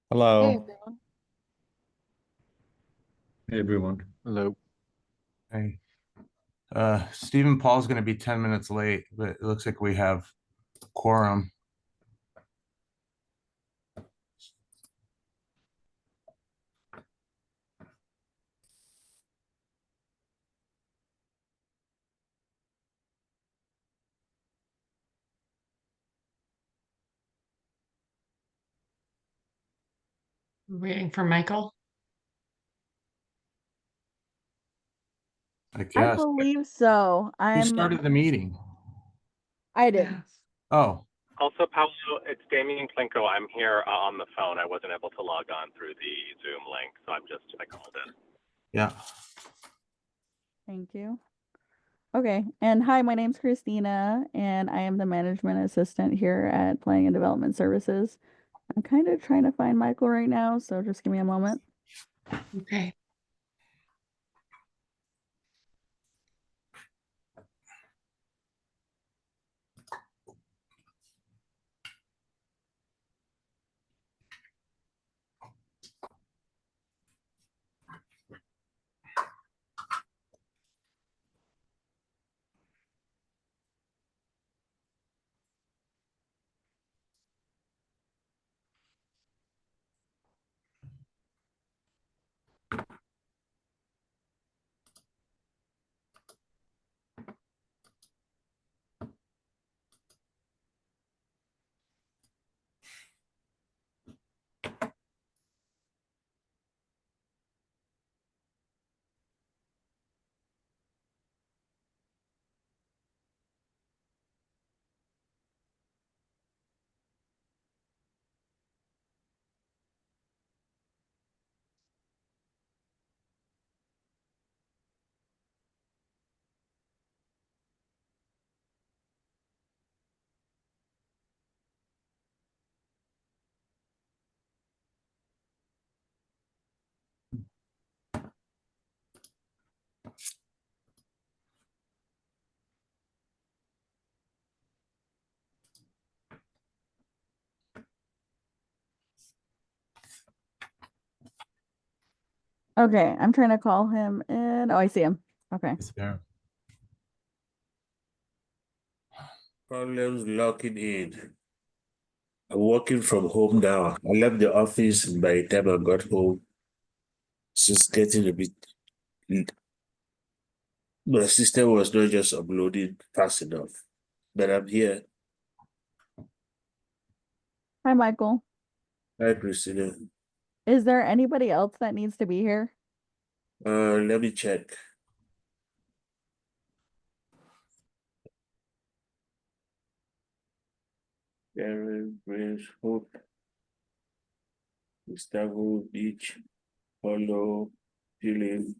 Hey Hello. everyone. Hey everyone. Hello. Hey, Stephen Paul's going to be 10 minutes late, but it looks like we have quorum. We're waiting for Michael. I I guess. believe so. Who started the meeting? I did. Yes. Oh, Also, Paolo, it's Damien Klinko. I'm here on the phone. I wasn't able to log on through the Zoom link, so I called in. yeah. Thank you. Okay. And hi, my name's Christina, and I am the management assistant here at Planning and Development Services. I'm kind of trying to find Michael right now, so just give me a moment. Okay. Okay, I'm trying to call him and oh, I see him. Okay. It's there. Problems logging in. I'm working from home now. I left the office, and by the time I got home, it's just getting a bit. My system was not just uploading fast enough. But I'm here. Hi, Michael. Hi, Christina. Is there anybody else that needs to be here? Let me check. Darren, Grace, Hope, Gustavo, Beach, Paulo, Julian.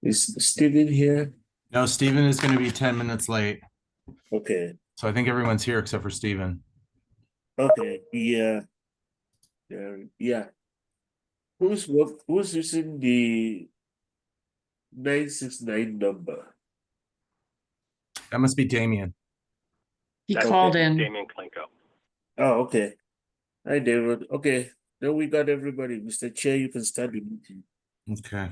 Is Steven here? No, Stephen is going to be 10 minutes late. Okay. So I think everyone's here except for Stephen. Okay. Yeah. Yeah. Who's using the 969 number? That must be Damien. He Okay. called in. Damien Klinko. Oh, okay. Hi, David. Okay. Then we got everybody. Mr. Chair, you can start the meeting. Okay.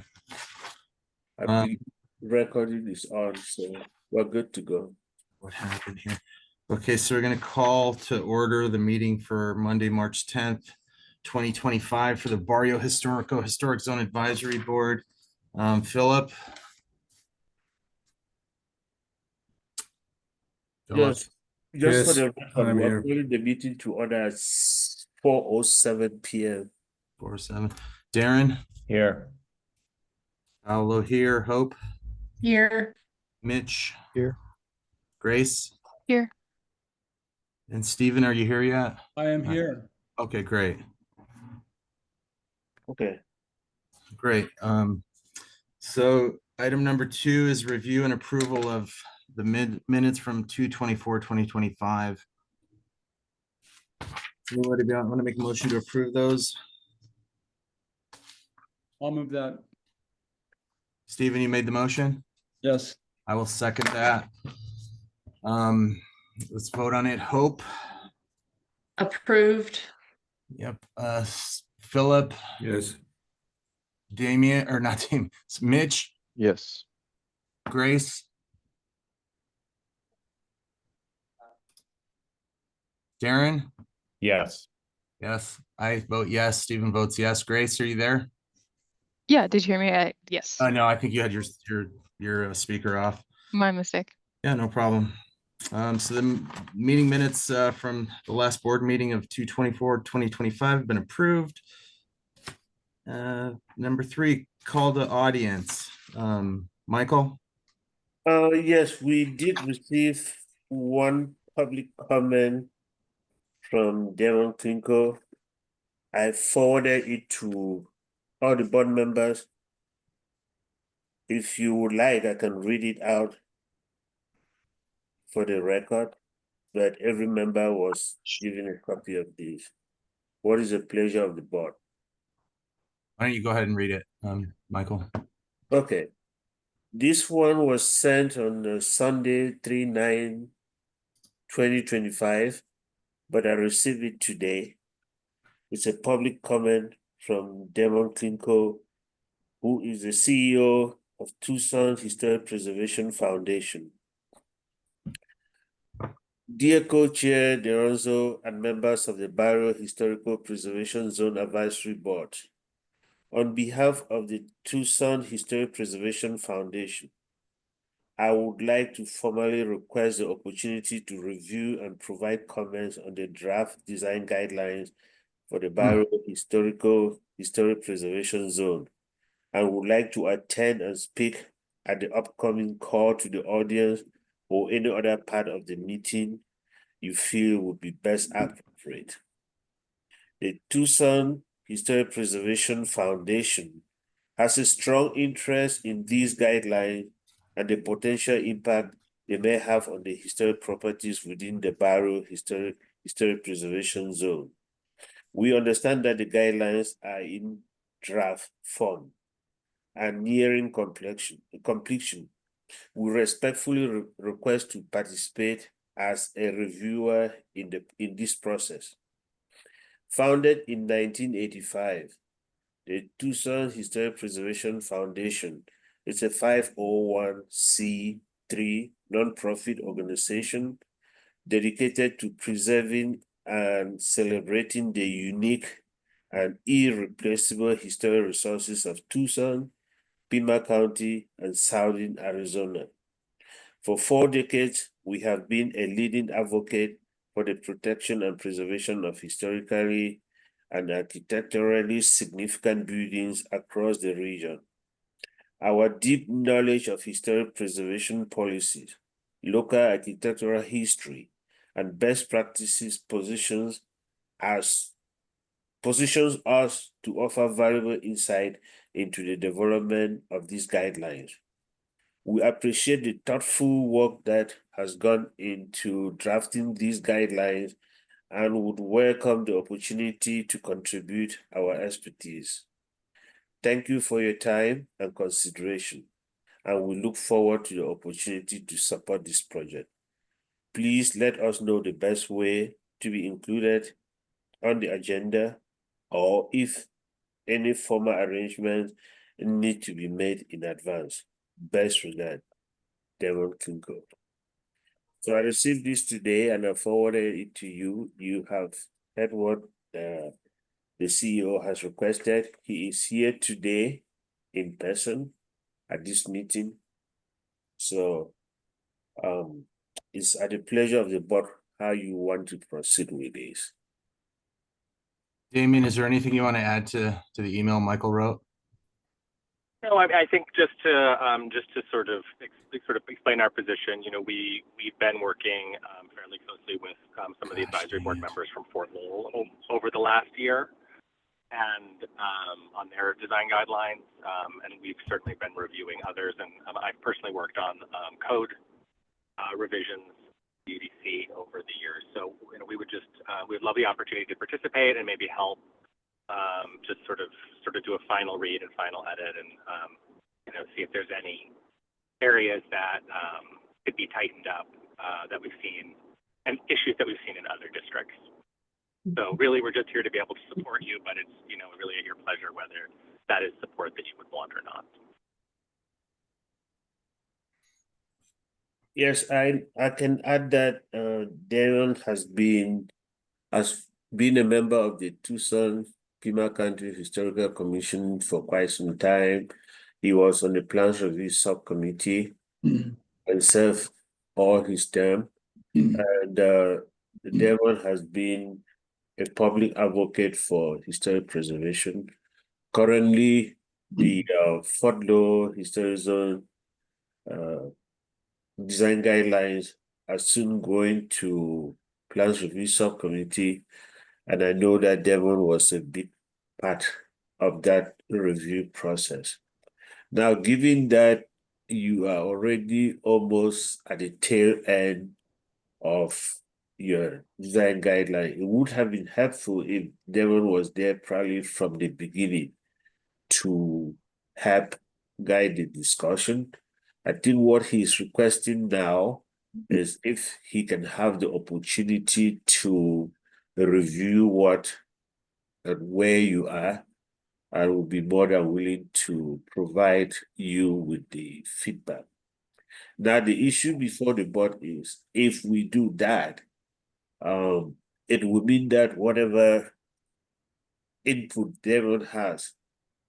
I believe recording is on, so we're good to go. What happened here? Okay, so we're going to call to order the meeting for Monday, March 10th, 2025 for the Barrio Historico Historic Zone Advisory Board. Philip? Philip? Yes. Just for Yes, the record, I'm we're here. calling the meeting to order at 4:07 p.m. 4-7. Darren? Here. Paolo here. Hope? Here. Mitch? Here. Grace? Here. And Stephen, are you here yet? I am here. Okay, great. Okay. Great. So item number 2 is review and approval of the minutes from 2/24/2025. Anybody want to make a motion to approve those? I'll move that. Stephen, you made the motion? Yes. I will second that. let's vote on it. Hope. Approved. Yep. Philip, Yes. Damien, or not Damien, it's Mitch, Yes. Grace, Darren. Yes. Yes, I vote yes. Stephen votes yes. Grace, are you there? Yeah, did you hear me? Yes, No, I think you had your speaker off. my mistake. Yeah, no problem. So the meeting minutes from the last board meeting of 2/24/2025 have been approved. Number 3, call to audience. Michael? Yes, we did receive one public comment from Devon Twinkle. I forwarded it to all the board members. If you would like, I can read it out for the record, but every member was given a copy of this. What is the pleasure of the board? Why don't you go ahead and read it, Michael? Okay. This one was sent on Sunday, 3/9/2025, but I received it today. It's a public comment from Devon Klinko, who is the CEO of Tucson Historic Preservation Foundation. Dear Co-Chair Deronzo and members of the Barrio Historical Preservation Zone Advisory Board, on behalf of the Tucson Historic Preservation Foundation, I would like to formally request the opportunity to review and provide comments on the draft design guidelines for the Barrio Historic Preservation Zone, and would like to attend and speak at the upcoming call to the audience or any other part of the meeting you feel would be best appropriate. The Tucson Historic Preservation Foundation has a strong interest in these guidelines and the potential impact they may have on the historic properties within the Barrio Historic Preservation Zone. We understand that the guidelines are in draft form and nearing completion. We respectfully request to participate as a reviewer in this process. Founded in 1985, the Tucson Historic Preservation Foundation is a 501c3 nonprofit organization dedicated to preserving and celebrating the unique and irreplaceable historic resources of Tucson, Pima County, and southern Arizona. For 4 decades, we have been a leading advocate for the protection and preservation of historically and architecturally significant buildings across the region. Our deep knowledge of historic preservation policies, local architectural history, and best practices positions us to offer valuable insight into the development of these guidelines. We appreciate the thoughtful work that has gone into drafting these guidelines and would welcome the opportunity to contribute our expertise. Thank you for your time and consideration, and we look forward to the opportunity to support this project. Please let us know the best way to be included on the agenda, or if any formal arrangements need to be made in advance. Best regard, Devon Kinko. So I received this today and I forwarded it to you. You have heard what the CEO has requested. He is here today in person at this meeting. So it's at the pleasure of the board how you want to proceed with this. Damien, is there anything you want to add to the email Michael wrote? No, I think just to sort of explain our position. You know, we've been working fairly closely with some of the advisory board members from Fort Lowell over the last year, and on their design guidelines, and we've certainly been reviewing others. And I've personally worked on code revisions, UDC over the years. So you know, we'd love the opportunity to participate and maybe help. Just sort of do a final read and final edit, and you know, see if there's any areas that could be tightened up that we've seen and issues that we've seen in other districts. So really, we're just here to be able to support you, but it's, you know, really at your pleasure whether that is support that you would want or not. Yes, I can add that Darren has been a member of the Tucson Pima County Historical Commission for quite some time. He was on the Plans Review Subcommittee and served all his term. And Darren has been a public advocate for historic preservation. Currently, the Fort Law Historic Zone design guidelines are soon going to Plans Review Subcommittee, and I know that Devon was a big part of that review process. Now, given that you are already almost at the tail end of your design guideline, it would have been helpful if Devon was there probably from the beginning to help guide the discussion. I think what he's requesting now is if he can have the opportunity to review what and where you are, I will be more than willing to provide you with the feedback. Now, the issue before the board is if we do that, it would mean that whatever input Devon has,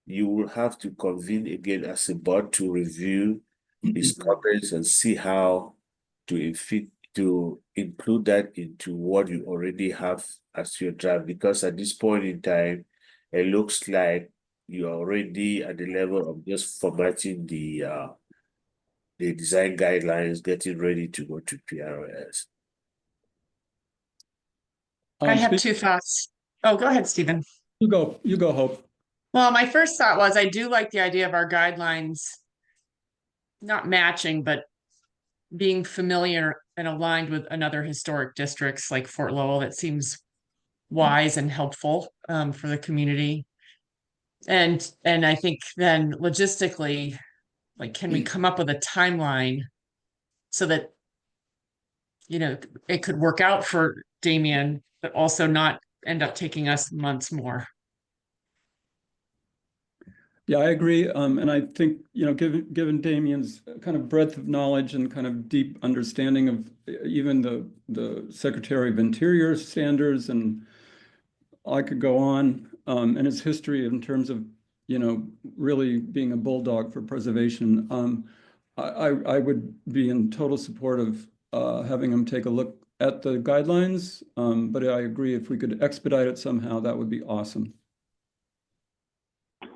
you will have to convene again as a board to review his comments and see how to include that into what you already have as your draft. Because at this point in time, it looks like you're already at the level of just formatting the design guidelines, getting ready to go to PROS. I have two thoughts. Oh, go ahead, Stephen. You go, Hope. Well, my first thought was I do like the idea of our guidelines not matching, but being familiar and aligned with another historic districts like Fort Lowell. That seems wise and helpful for the community. And I think then logistically, like, can we come up with a timeline so that, you know, it could work out for Damien, but also not end up taking us months more? Yeah, I agree. And I think, you know, given Damien's kind of breadth of knowledge and kind of deep understanding of even the Secretary of Interior standards, and I could go on, and his history in terms of, you know, really being a bulldog for preservation. I would be in total support of having him take a look at the guidelines. But I agree, if we could expedite it somehow, that would be awesome.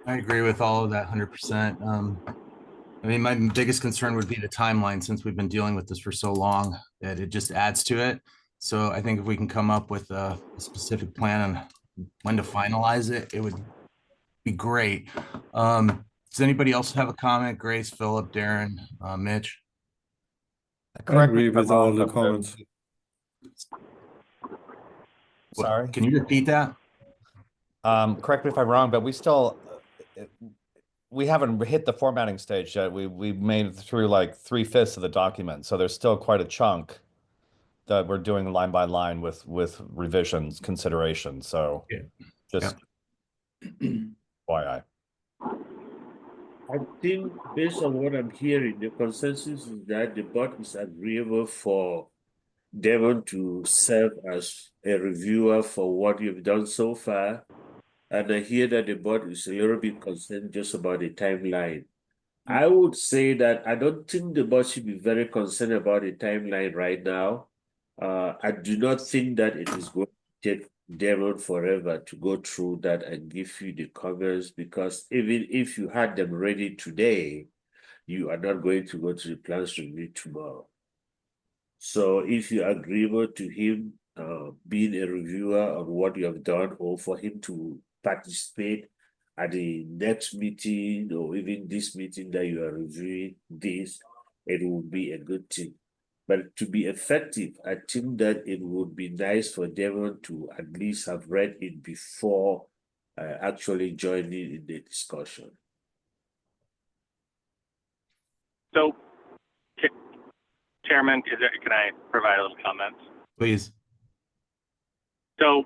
I agree with all of that 100%. I mean, my biggest concern would be the timeline, since we've been dealing with this for so long that it just adds to it. So I think if we can come up with a specific plan on when to finalize it, it would be great. Does anybody else have a comment? Grace, Philip, Darren, Mitch? I agree me if I'm with all wrong, the but comments. Sorry. Can you repeat that? Correct me if I'm wrong, but we haven't hit the formatting stage yet. We made it through like 3/5 of the document, so there's still quite a chunk that we're doing line by line with revisions, consideration. So Yeah. just FYI. I think based on what I'm hearing, the consensus is that the board is agreeable for Devon to serve as a reviewer for what you've done so far. And I hear that the board is a little bit concerned just about the timeline. I would say that I don't think the board should be very concerned about the timeline right now. I do not think that it is going to take Devon forever to go through that and give you the comments, because even if you had them ready today, you are not going to go to the plans review tomorrow. So if you're agreeable to him being a reviewer on what you have done, or for him to participate at the next meeting or even this meeting that you are reviewing this, it will be a good thing. But to be effective, I think that it would be nice for Devon to at least have read it before actually joining in the discussion. So, Chairman, can I provide a little comment? Please. So,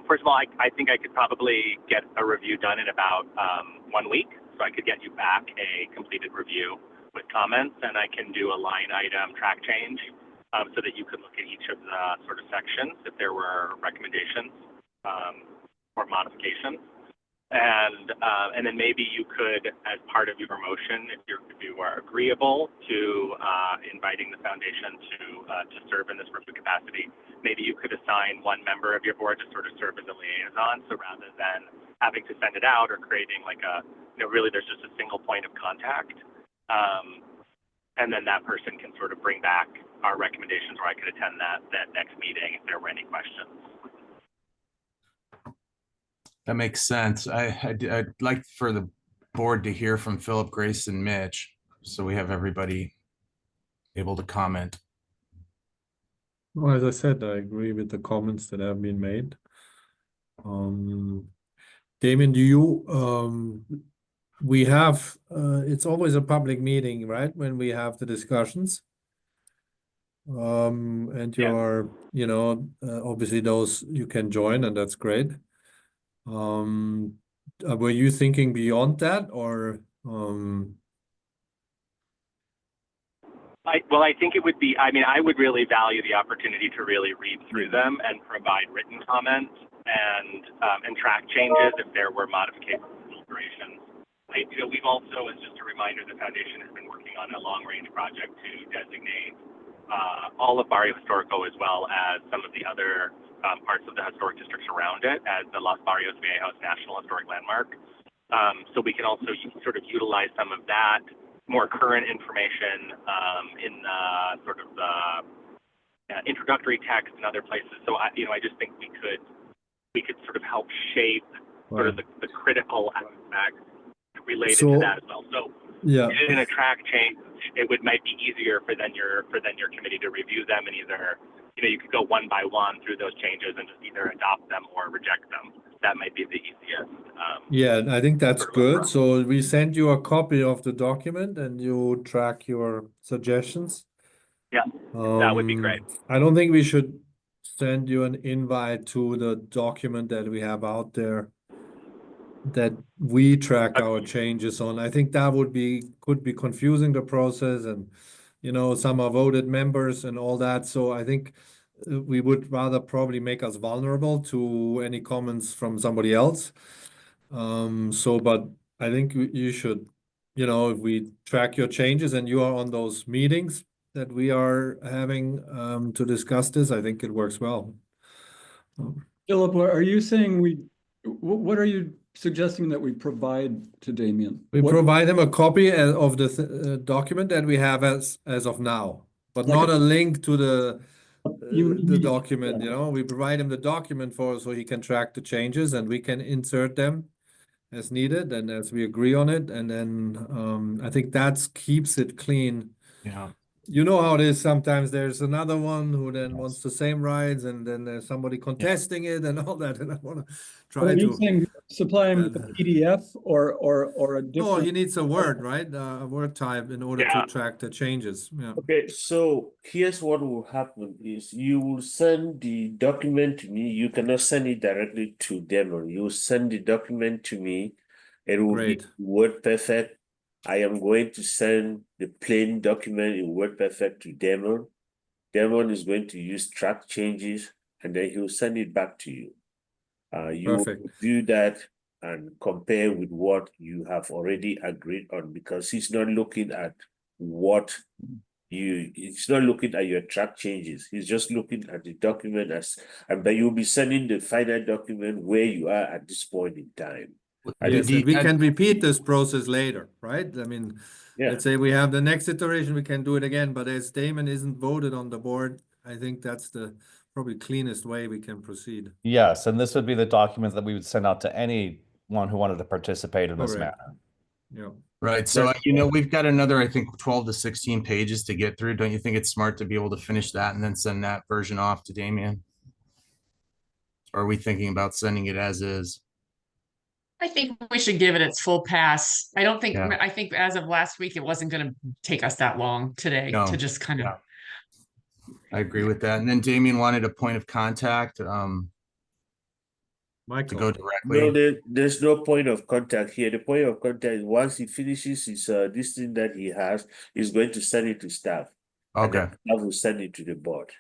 first of all, I think I could probably get a review done in about 1 week. So I could get you back a completed review with comments, and I can do a line item track change so that you could look at each of the sort of sections if there were recommendations or modifications. And then maybe you could, as part of your motion, if you are agreeable to inviting the foundation to serve in this review capacity, maybe you could assign one member of your board to sort of serve as a liaison. So rather than having to send it out or creating like really there's just a single point of contact. And then that person can sort of bring back our recommendations, or I could attend that next meeting if there were any questions. That makes sense. I'd like for the board to hear from Philip, Grace, and Mitch, so we have everybody able to comment. Well, as I said, I agree with the comments that have been made. Damien, do you, we have, it's always a public meeting, right? When we have the discussions. And Yeah. you're, obviously those you can join, and that's great. Were you thinking beyond that, or I think it would be, I would really value the opportunity to really read through them and provide written comments and track changes if there were modifications and alterations. We've also, as just a reminder, the foundation has been working on a long-range project to designate all of Barrio Historico, as well as some of the other parts of the historic districts around it, as the Los Barrios Viejos National Historic Landmark. So we can also sort of utilize some of that more current information in the sort of introductory text and other places. So I just think we could sort of help shape sort of the critical aspects related to that as well. So yeah, in a track change, might be easier for your committee to review them, and either you could go one by one through those changes and just either adopt them or reject them. That might be the easiest. yeah, I think that's sort of good. approach. So we send you a copy of the document, and you track your suggestions. Yeah, that would be great. I don't think we should send you an invite to the document that we have out there that we track our changes on. I think that could be confusing the process, and some are voted members and all that. So I think we would rather probably make us vulnerable to any comments from somebody else. But I think you should, if we track your changes and you are on those meetings that we are having to discuss this, I think it works well. Philip, are you saying what are you suggesting that we provide to Damien? We provide him a copy of the document that we have as of now, but Like not a link to the You document. We provide him the document so he can track the changes, and we can insert them as needed and as we agree on it. And then I think that keeps it clean. Yeah. You know how it is. Sometimes there's another one who then Yes. wants the same rights, and then there's somebody contesting it and all that. And I want to Are try you to. saying supply him with a PDF or a No, different? he needs a Word, right? A Word type in order Yeah. to track the changes. Yeah. Okay, so here's what will happen is you will send the document to me. You cannot send it directly to Demon. You will send the document to me. It will Great. be WordPerfect. I am going to send the plain document in WordPerfect to Demon. Demon is going to use track changes, and then he will send it back to you. You will Perfect. do that and compare with what you have already agreed on, because he's not looking at he's not looking at your track changes. He's just looking at the document but you'll be sending the final document where you are at this point in time. Yes, and we can repeat this process later, right? I mean, Yeah. let's say we have the next iteration, we can do it again, but as Damon isn't voted on the board, I think that's the probably cleanest way we can proceed. Yes, and this would be the document that we would send out to anyone who wanted to participate in this Correct. manner. Yeah. Right. So, we've got another, I think, 12 to 16 pages to get through. Don't you think it's smart to be able to finish that and then send that version off to Damien? Or are we thinking about sending it as is? I think we should give it its full pass. Yeah. I think as of last week, it wasn't going to take us that long today No. to just kind of. Yeah. I agree with that. And then Damien wanted a point of contact, to Michael. go No, directly. there's no point of contact here. The point of contact is once he finishes his this thing that he has, he's going to send it to staff. And Okay. then staff will send it to the board.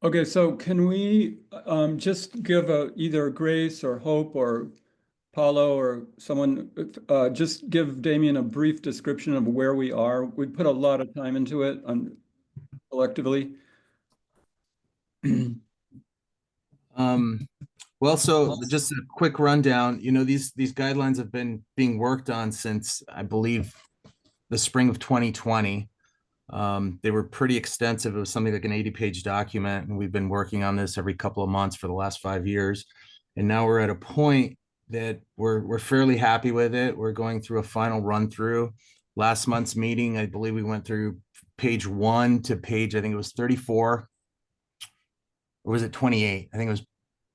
Okay, so can we just give either Grace or Hope or Paulo or someone, just give Damien a brief description of where we are? We put a lot of time into it collectively. Well, so just a quick rundown, these guidelines have been being worked on since, I believe, the spring of 2020. They were pretty extensive. It was something like an 80-page document, and we've been working on this every couple of months for the last 5 years. And now we're at a point that we're fairly happy with it. We're going through a final run through. Last month's meeting, I believe we went through page 1 to page, I think it was 34. Or was it 28? I think it was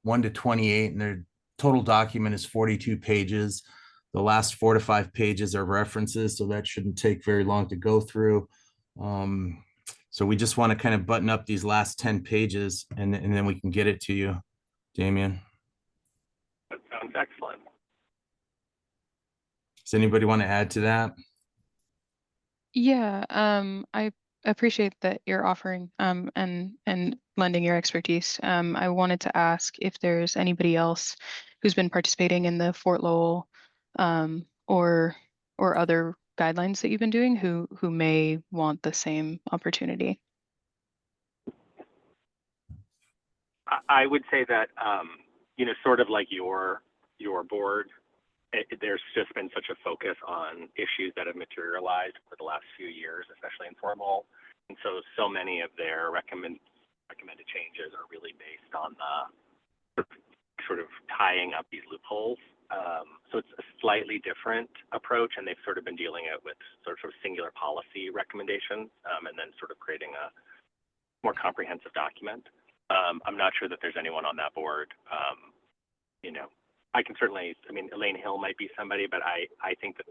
1 to 28, and their total document is 42 pages. The last 4 to 5 pages are references, so that shouldn't take very long to go through. So we just want to kind of button up these last 10 pages, and then we can get it to you, Damien. That sounds excellent. Does anybody want to add to that? Yeah, I appreciate that you're offering and lending your expertise. I wanted to ask if there's anybody else who's been participating in the Fort Lowell or other guidelines that you've been doing who may want the same opportunity. I would say that sort of like your board, there's just been such a focus on issues that have materialized for the last few years, especially in formal, and so many of their recommended changes are really based on the sort of tying up these loopholes. So it's a slightly different approach, and they've sort of been dealing it with sort of singular policy recommendations, and then sort of creating a more comprehensive document. I'm not sure that there's anyone on that board. I can certainly, Elaine Hill might be somebody, but I think that,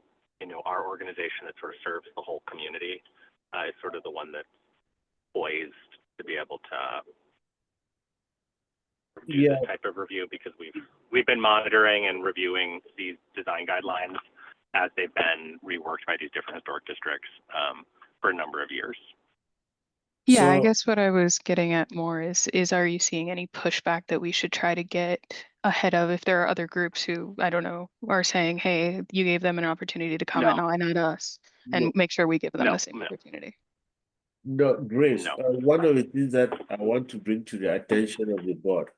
our organization that sort of serves the whole community is sort of the one that's poised to be able to do this type of review, because we've been monitoring and reviewing these design guidelines as they've been reworked by these different historic districts for a number of years. Yeah, I So- guess what I was getting at more is are you seeing any pushback that we should try to get ahead of if there are other groups who, I don't know, are saying, hey, you gave them an opportunity to comment, No. why not us? And No. make sure we give them No, the same no. opportunity. No, Grace, No. one of the things that I want to bring to the attention of the board,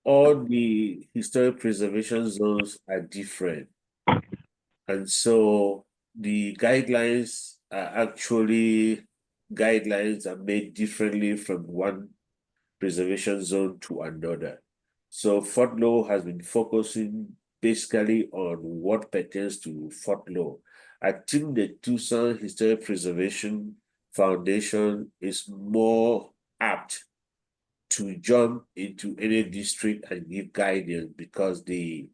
all the historic preservation zones are different. And so the guidelines are actually guidelines are made differently from one preservation zone to another. So Fort Lowell has been focusing basically on what pertains to Fort Lowell. I think the Tucson Historic Preservation Foundation is more apt to jump into any district and give guidance because they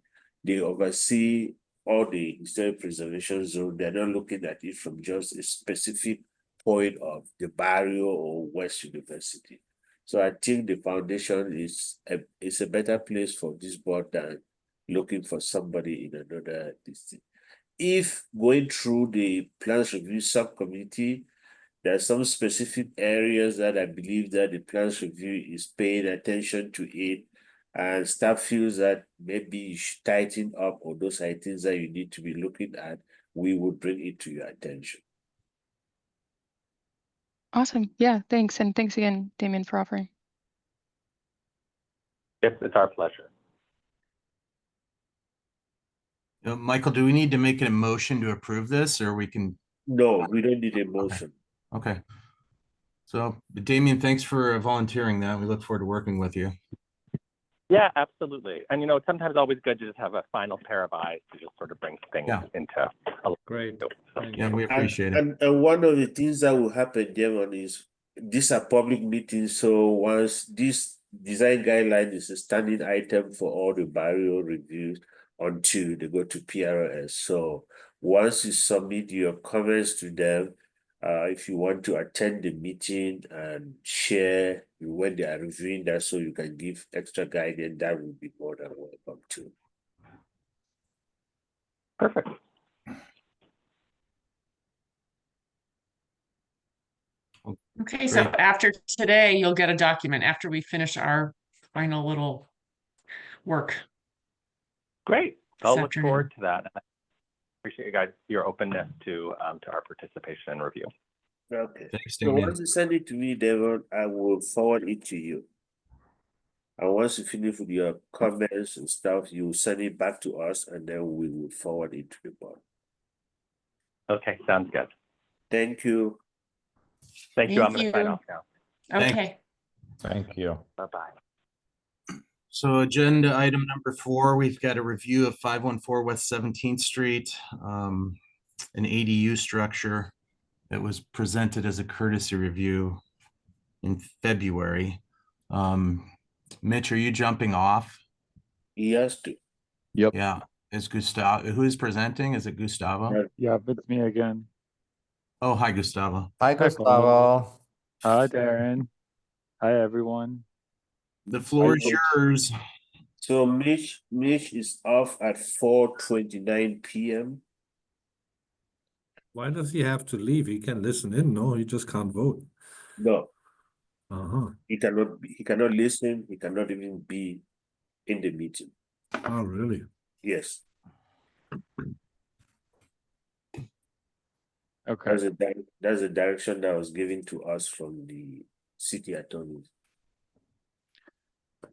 oversee all the historic preservation zone. They're not looking at it from just a specific point of the Barrio or West University. So I think the foundation is a better place for this board than looking for somebody in another district. If going through the plans review subcommittee, there are some specific areas that I believe that the plans review is paying attention to it, and staff feels that maybe you should tighten up, or those are things that you need to be looking at, we will bring it to your attention. Awesome. Yeah, thanks. And thanks again, Damien, for offering. Yep, it's our pleasure. Michael, do we need to make an motion to approve this, or we can? No, we don't need a motion. Okay. So Damien, thanks for volunteering that. We look forward to working with you. Yeah, absolutely. And sometimes it's always good to just have a final pair of eyes to just sort of bring things into a Great. Yeah, we appreciate it. And one of the things that will happen, Devon, is these are public meetings. So once this design guideline is a standing item for all the Barrio reviews until they go to PRS. So once you submit your comments to them, If you want to attend the meeting and share when they are reviewing that, so you can give extra guidance, that would be more than welcome too. Perfect. Okay, so Great. after today, you'll get a document after we finish our final little work. Great. This I'll look afternoon. forward to that. I appreciate you guys, your openness to our participation and review. Okay. Thanks, So Damien. once you send it to me, Devon, I will forward it to you. And once you finish with your comments and stuff, you send it back to us, and then we will forward it to the board. Okay, sounds good. Thank you. Thank you. I'm Thank going to sign you. off now. Thanks. Okay. Thank you. Bye-bye. So agenda item number 4, we've got a review of 514 West 17th Street, an ADU structure that was presented as a courtesy review in February. Mitch, are you jumping off? He has to. Yeah. Is Gustavo, who is presenting? Is it Gustavo? Yeah, it's me again. Oh, hi, Gustavo. Hi, Hi, Paul. Gustavo. Hi, Darren. Hi, everyone. The floor is Mitch. yours. So Mitch is off at 4:29 p.m. Why does he have to leave? He can listen in. No, he just can't vote. No, Uh-huh. he cannot listen. He cannot even be in the meeting. Oh, really? Yes, Okay. that's the direction that was given to us from the city attorney.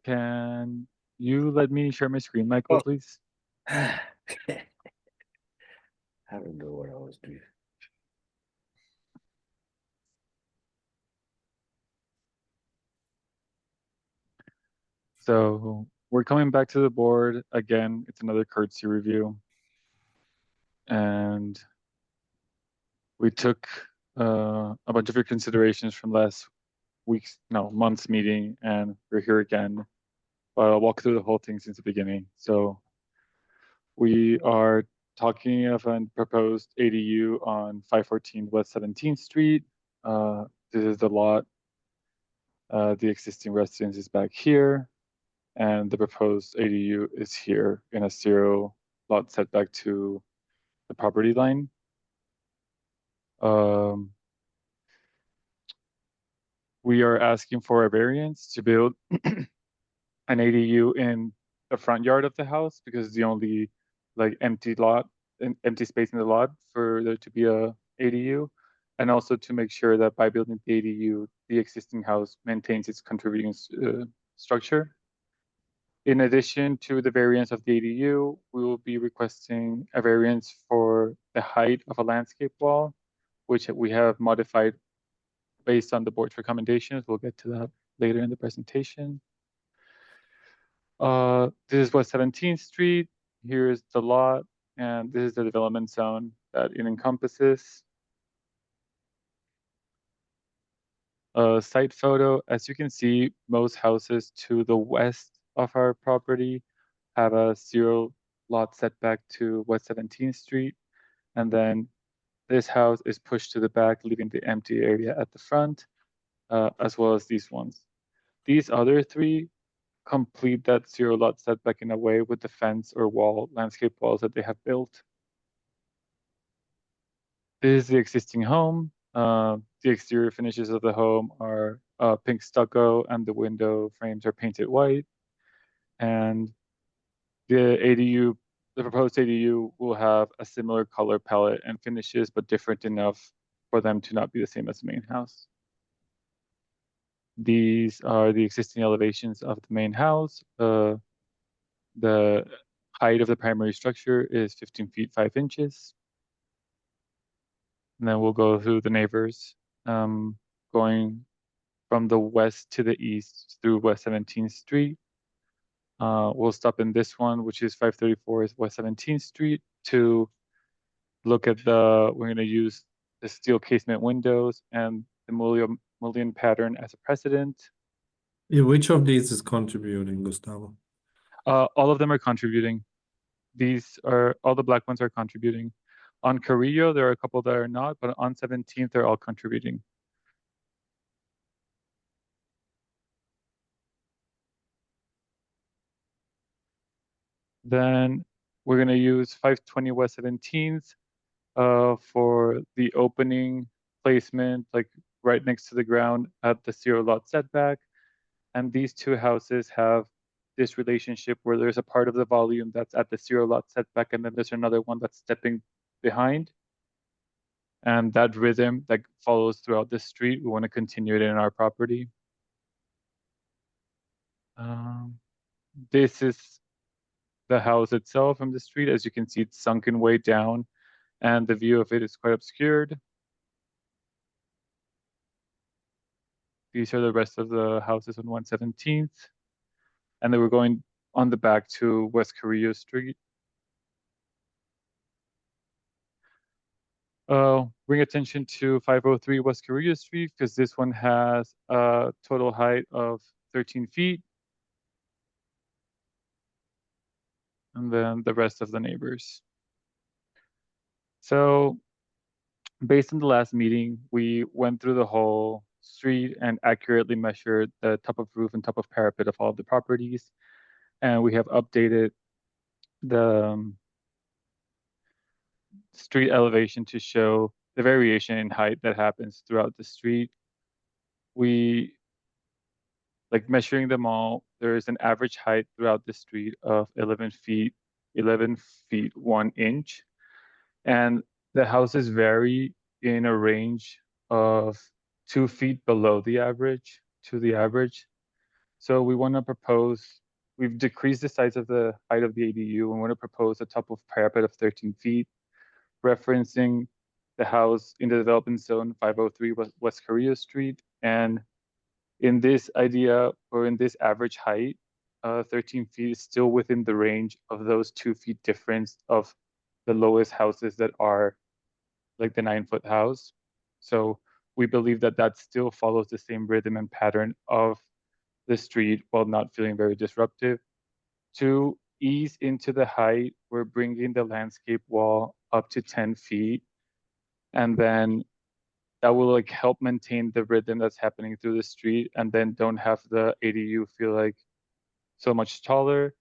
Can you let me share my screen, Michael, Oh. please? I don't know what I was doing. So we're coming back to the board again. It's another courtesy review. And we took a bunch of your considerations from last month's meeting, and we're here again. But I'll walk through the whole thing since the beginning. So we are talking of a proposed ADU on 514 West 17th Street. This is the lot. The existing residence is back here, and the proposed ADU is here in a 0 lot setback to the property line. We are asking for a variance to build an ADU in the front yard of the house because it's the only empty space in the lot for there to be a ADU, and also to make sure that by building the ADU, the existing house maintains its contributing structure. In addition to the variance of the ADU, we will be requesting a variance for the height of a landscape wall, which we have modified based on the board's recommendations. We'll get to that later in the presentation. This is West 17th Street. Here's the lot, and this is the development zone that it encompasses. Site photo, as you can see, most houses to the west of our property have a 0 lot setback to West 17th Street. And then this house is pushed to the back, leaving the empty area at the front, as well as these ones. These other 3 complete that 0 lot setback in a way with the fence or landscape walls that they have built. This is the existing home. The exterior finishes of the home are pink stucco, and the window frames are painted white. And the proposed ADU will have a similar color palette and finishes, but different enough for them to not be the same as the main house. These are the existing elevations of the main house. The height of the primary structure is 15 feet 5 inches. And then we'll go through the neighbors, going from the west to the east through West 17th Street. We'll stop in this one, which is 534 West 17th Street, to look at we're going to use the steel casement windows and the mullion pattern as a precedent. Yeah, which of these is contributing, Gustavo? All of them are contributing. All the black ones are contributing. On Carrillo, there are a couple that are not, but on 17th, they're all contributing. Then we're going to use 520 West 17th for the opening placement, like right next to the ground at the 0 lot setback. And these two houses have this relationship where there's a part of the volume that's at the 0 lot setback, and then there's another one that's stepping behind. And that rhythm that follows throughout the street, we want to continue it in our property. This is the house itself from the street. As you can see, it's sunken way down, and the view of it is quite obscured. These are the rest of the houses on 117th. And then we're going on the back to West Carrillo Street. Bring attention to 503 West Carrillo Street because this one has a total height of 13 feet. And then the rest of the neighbors. So based on the last meeting, we went through the whole street and accurately measured the top of roof and top of parapet of all of the properties. And we have updated the street elevation to show the variation in height that happens throughout the street. We, like measuring them all, there is an average height throughout the street of 11 feet 1 inch. And the houses vary in a range of 2 feet below the average to the average. So we want to propose, we've decreased the size of the height of the ADU and want to propose a top of parapet of 13 feet, referencing the house in the development zone 503 West Carrillo Street. And in this idea, or in this average height, 13 feet is still within the range of those 2 feet difference of the lowest houses that are like the 9-foot house. So we believe that that still follows the same rhythm and pattern of the street while not feeling very disruptive. To ease into the height, we're bringing the landscape wall up to 10 feet. And then that will like help maintain the rhythm that's happening through the street, and then don't have the ADU feel like so much taller.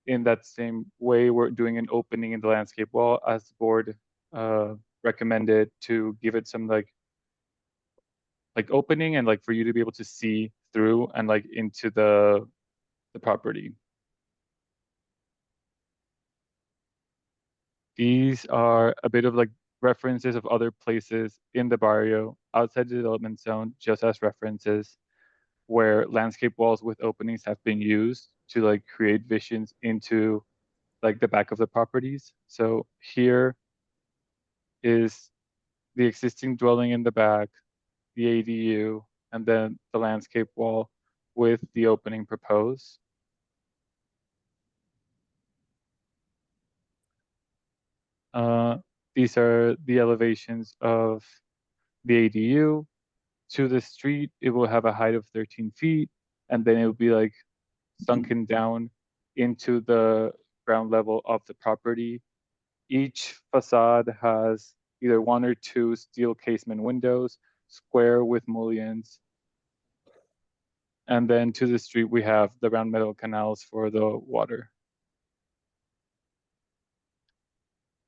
In that same way, we're doing an opening in the landscape wall as the board recommended to give it some like opening and like for you to be able to see through and like into the property. These are a bit of like references of other places in the barrio outside the development zone, just as references where landscape walls with openings have been used to like create visions into like the back of the properties. So here is the existing dwelling in the back, the ADU, and then the landscape wall with the opening proposed. These are the elevations of the ADU. To the street, it will have a height of 13 feet, and then it will be like sunken down into the ground level of the property. Each facade has either 1 or 2 steel casement windows, square with mullions. And then to the street, we have the round metal canals for the water.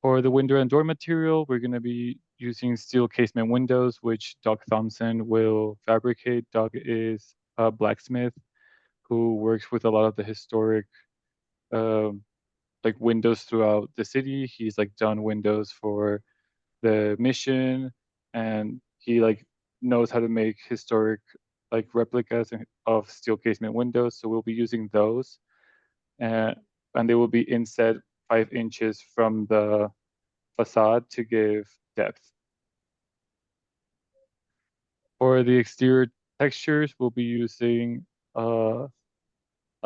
For the window and door material, we're going to be using steel casement windows, which Doug Thompson will fabricate. Doug is a blacksmith who works with a lot of the historic like windows throughout the city. He's like done windows for the Mission, and he like knows how to make historic like replicas of steel casement windows. So we'll be using those, and they will be inset 5 inches from the facade to give depth. For the exterior textures, we'll be using a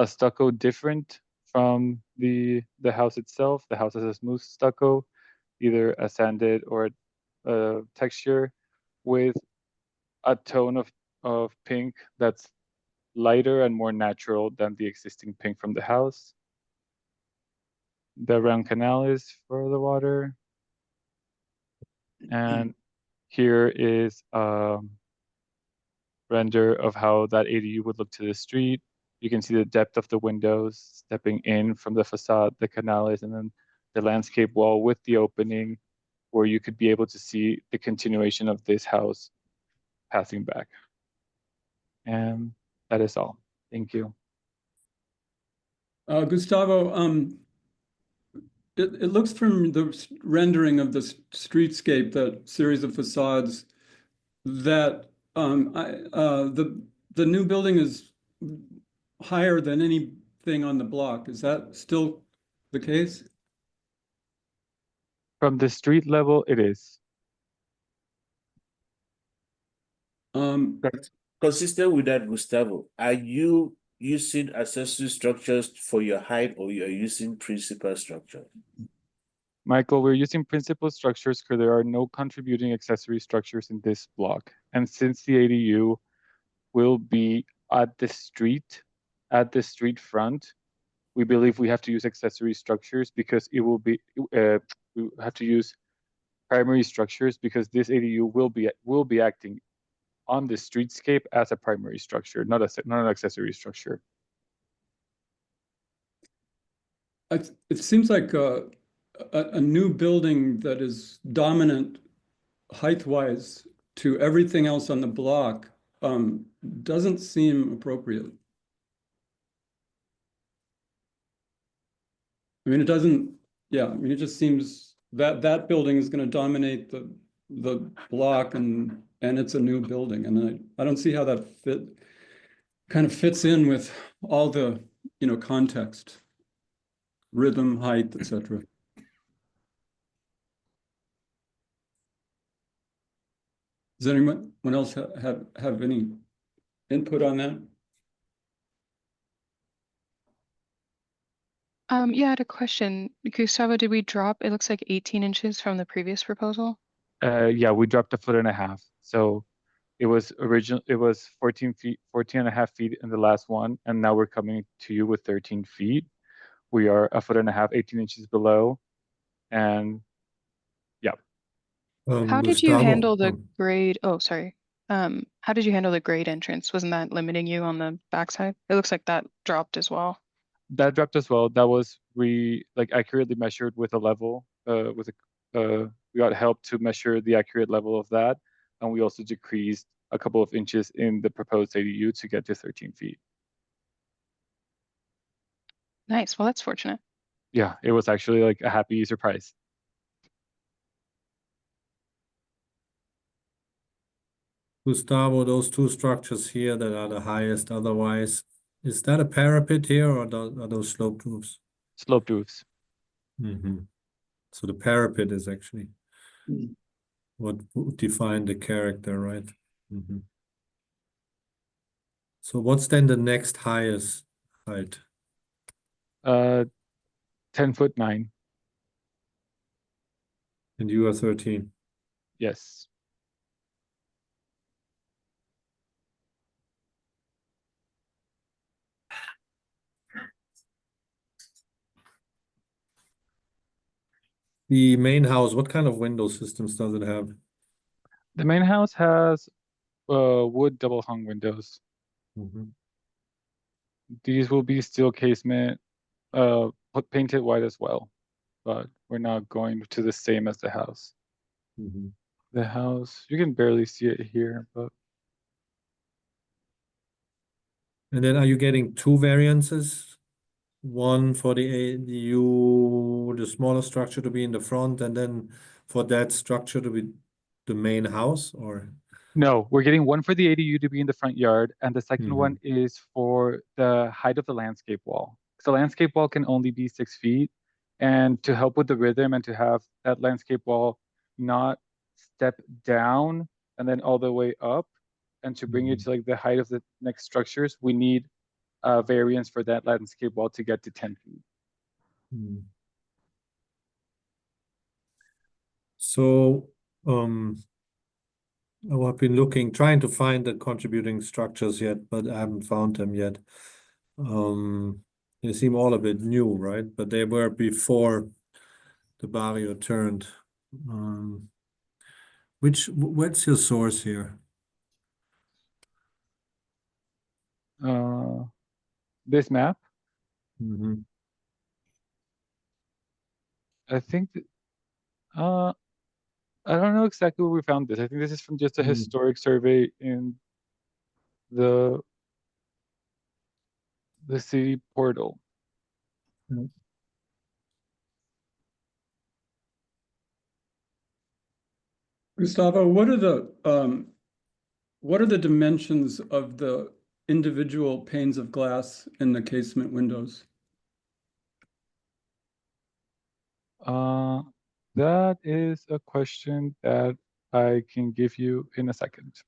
stucco different from the house itself. The house has a smooth stucco, either a sanded or a texture with a tone of pink that's lighter and more natural than the existing pink from the house. The round canal is for the water. And here is render of how that ADU would look to the street. You can see the depth of the windows stepping in from the facade, the canales, and then the landscape wall with the opening where you could be able to see the continuation of this house passing back. And that is all. Thank you. Gustavo, it looks from the rendering of the streetscape, that series of facades, that the new building is higher than anything on the block. Is that still the case? From the street level, it is. Consistent with that, Gustavo, are you using accessory structures for your height, or you are using principal structure? Michael, we're using principal structures because there are no contributing accessory structures in this block. And since the ADU will be at the street front, we believe we have to use accessory structures because it will be, we have to use primary structures because this ADU will be acting on the streetscape as a primary structure, not an accessory structure. It seems like a new building that is dominant height-wise to everything else on the block doesn't seem appropriate. I mean, it doesn't, yeah, I mean, it just seems that that building is going to dominate the block, and it's a new building. And I don't see how that kind of fits in with all the, context, rhythm, height, etc. Does anyone else have any input on that? Yeah, I had a question. Gustavo, did we drop, it looks like 18 inches from the previous proposal? Yeah, we dropped 1.5 feet. So it was 14 feet, 14.5 feet in the last one. And now we're coming to you with 13 feet. We are 1.5 feet, 18 inches below. And yeah. How did you Gustavo, handle the grade? Oh, sorry. How did you handle the grade entrance? Wasn't that limiting you on the backside? It looks like that dropped as well. That dropped as well. That was accurately measured with a level, we got help to measure the accurate level of that. And we also decreased a couple of inches in the proposed ADU to get to 13 feet. Nice. Well, that's fortunate. Yeah, it was actually like a happy surprise. Gustavo, those two structures here that are the highest otherwise, is that a parapet here, or are those sloped roofs? Sloped roofs. So the parapet is actually what would define the character, right? So what's then the next highest height? 10'9". And you are 13. Yes. The main house, what kind of window systems does it have? The main house has wood double hung windows. These will be steel casement, painted white as well, but we're not going to the same as the house. The house, you can barely see it here, but And then are you getting two variances? One for the ADU, the smaller structure to be in the front, and then for that structure to be the main house, or? no, we're getting one for the ADU to be in the front yard, and the second one is for the height of the landscape wall. So the landscape wall can only be 6 feet, and to help with the rhythm and to have that landscape wall not step down and then all the way up, and to bring it to like the height of the next structures, we need a variance for that landscape wall to get to 10 feet. So, I've been trying to find the contributing structures yet, but I haven't found them yet. They seem all a bit new, right? But they were before the Barrio turned. What's your source here? This map, Mhm. I think, I don't know exactly where we found this. I think this is from just a historic survey in the city portal. Gustavo, what are the dimensions of the individual panes of glass in the casement windows? That is a question that I can give you in a second.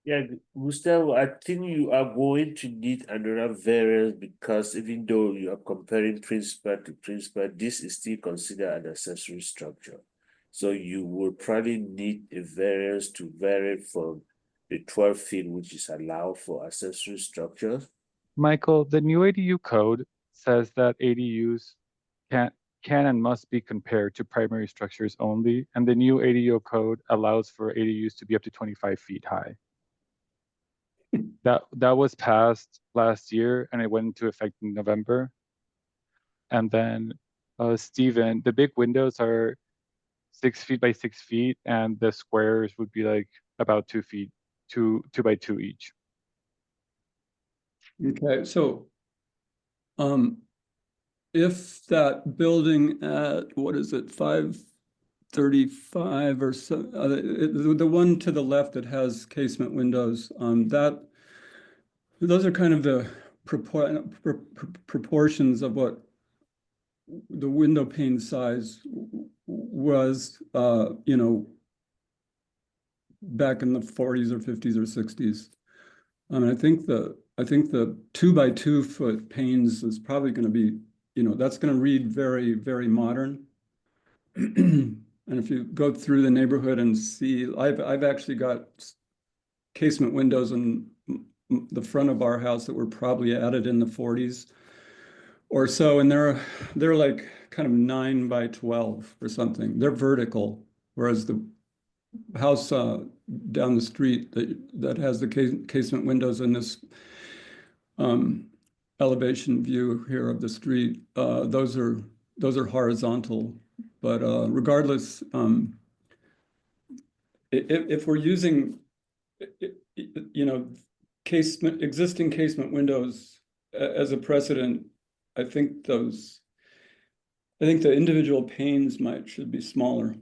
Yeah, Gustavo, I think you are going to need another variance because even though you are comparing principal to principal, this is still considered an accessory structure. So you will probably need a variance to vary from the 12 feet, which is allowed for accessory structures. Michael, the new ADU code says that ADUs can and must be compared to primary structures only, and the new ADU code allows for ADUs to be up to 25 feet high. That was passed last year, and it went into effect in November. And then, Stephen, the big windows are 6 feet by 6 feet, and the squares would be like about 2 feet, two by 2 each. Okay, so if that building at, what is it, 535 or so, the one to the left that has casement windows, those are kind of the proportions of what the window pane size was, back in the 40s or 50s or 60s. I think the 2 by 2 foot panes is probably going to be, that's going to read very, very modern. And if you go through the neighborhood and see, I've actually got casement windows in the front of our house that were probably added in the 40s or so, and they're like kind of 9 by 12 or something. They're vertical, whereas the house down the street that has the casement windows in this elevation view here of the street, those are horizontal. But regardless, if we're using, existing casement windows as a precedent, I think the individual panes should be smaller.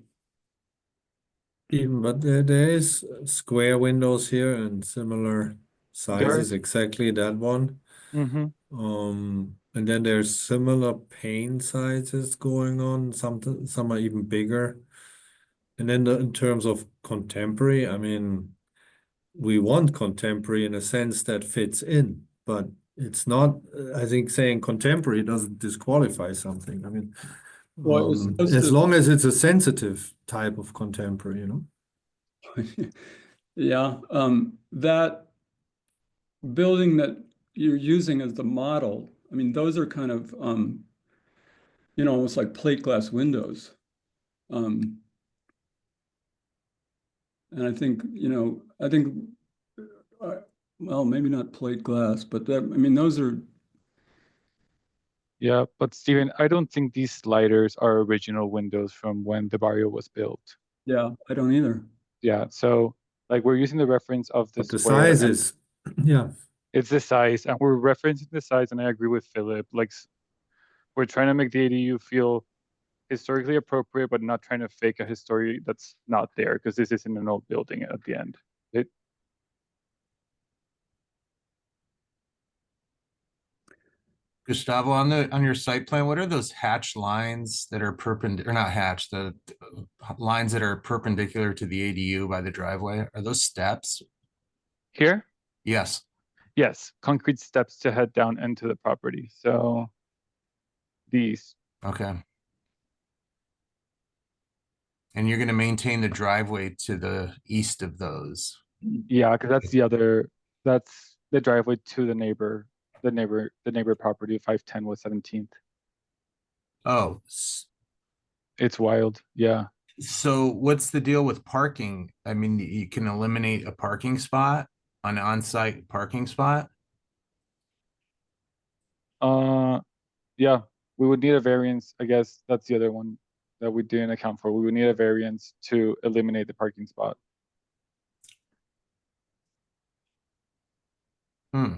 But there is square windows here and similar sizes, exactly that one. Mm-hmm. And then there's similar pane sizes going on. Some are even bigger. And then in terms of contemporary, I mean, we want contemporary in a sense that fits in, but it's not, I think saying contemporary doesn't disqualify something. I mean, Well, as long as it's a sensitive type of contemporary, Yeah, that building that you're using as the model, I mean, those are kind of, almost like plate glass windows. And I think, well, maybe not plate glass, but those are. Yeah, but Steven, I don't think these sliders are original windows from when the barrio was built. Yeah, I don't either. Yeah, so like we're using the reference of the but the square, and sizes, yeah. it's the size, and we're referencing the size, and I agree with Philip. Like we're trying to make the ADU feel historically appropriate, but not trying to fake a history that's not there, because this isn't an old building at the end. Gustavo, on your site plan, what are those hatched lines that are perpendicular, or not hatched, the lines that are perpendicular to the ADU by the driveway? Are those steps? Here? Yes. Yes, concrete steps to head down into the property. So these. Okay. And you're going to maintain the driveway to the east of those. Yeah, because that's the driveway to the neighbor property, 510 West 17th. Oh, It's wild. Yeah. So what's the deal with parking? I mean, you can eliminate a parking spot, an on-site parking spot? Yeah, we would need a variance. I guess that's the other one that we didn't account for. We would need a variance to eliminate the parking spot. Hmm.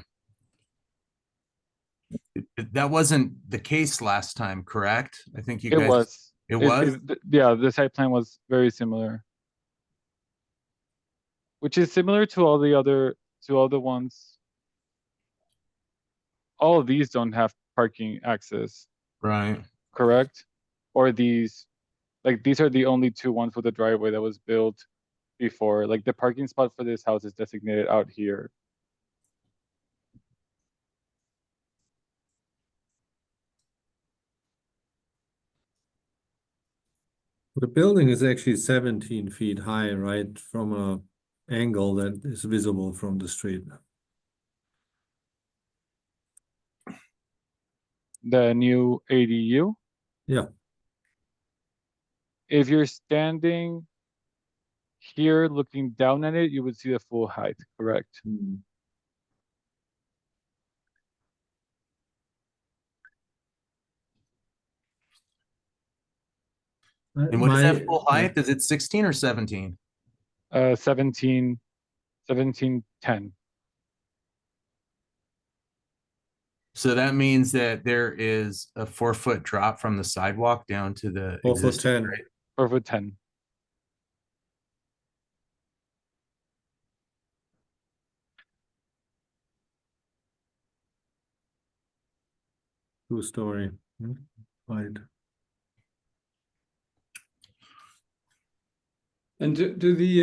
That wasn't the case last time, correct? I think you It guys, was. it was? Yeah, the site plan was very similar, which is similar to all the ones. All of these don't have parking access, Right. correct? Or these, like these are the only two ones with a driveway that was built before. Like the parking spot for this house is designated out here. The building is actually 17 feet high, right, from a angle that is visible from the street. The new ADU. Yeah. If you're standing here looking down at it, you would see the full height, correct? And what is that full height? Is it 16 or 17? 1710. So that means that there is a 4-foot drop from the sidewalk down to the 4 foot existing 10. grade. 4'10". Two-story. Right. And do the,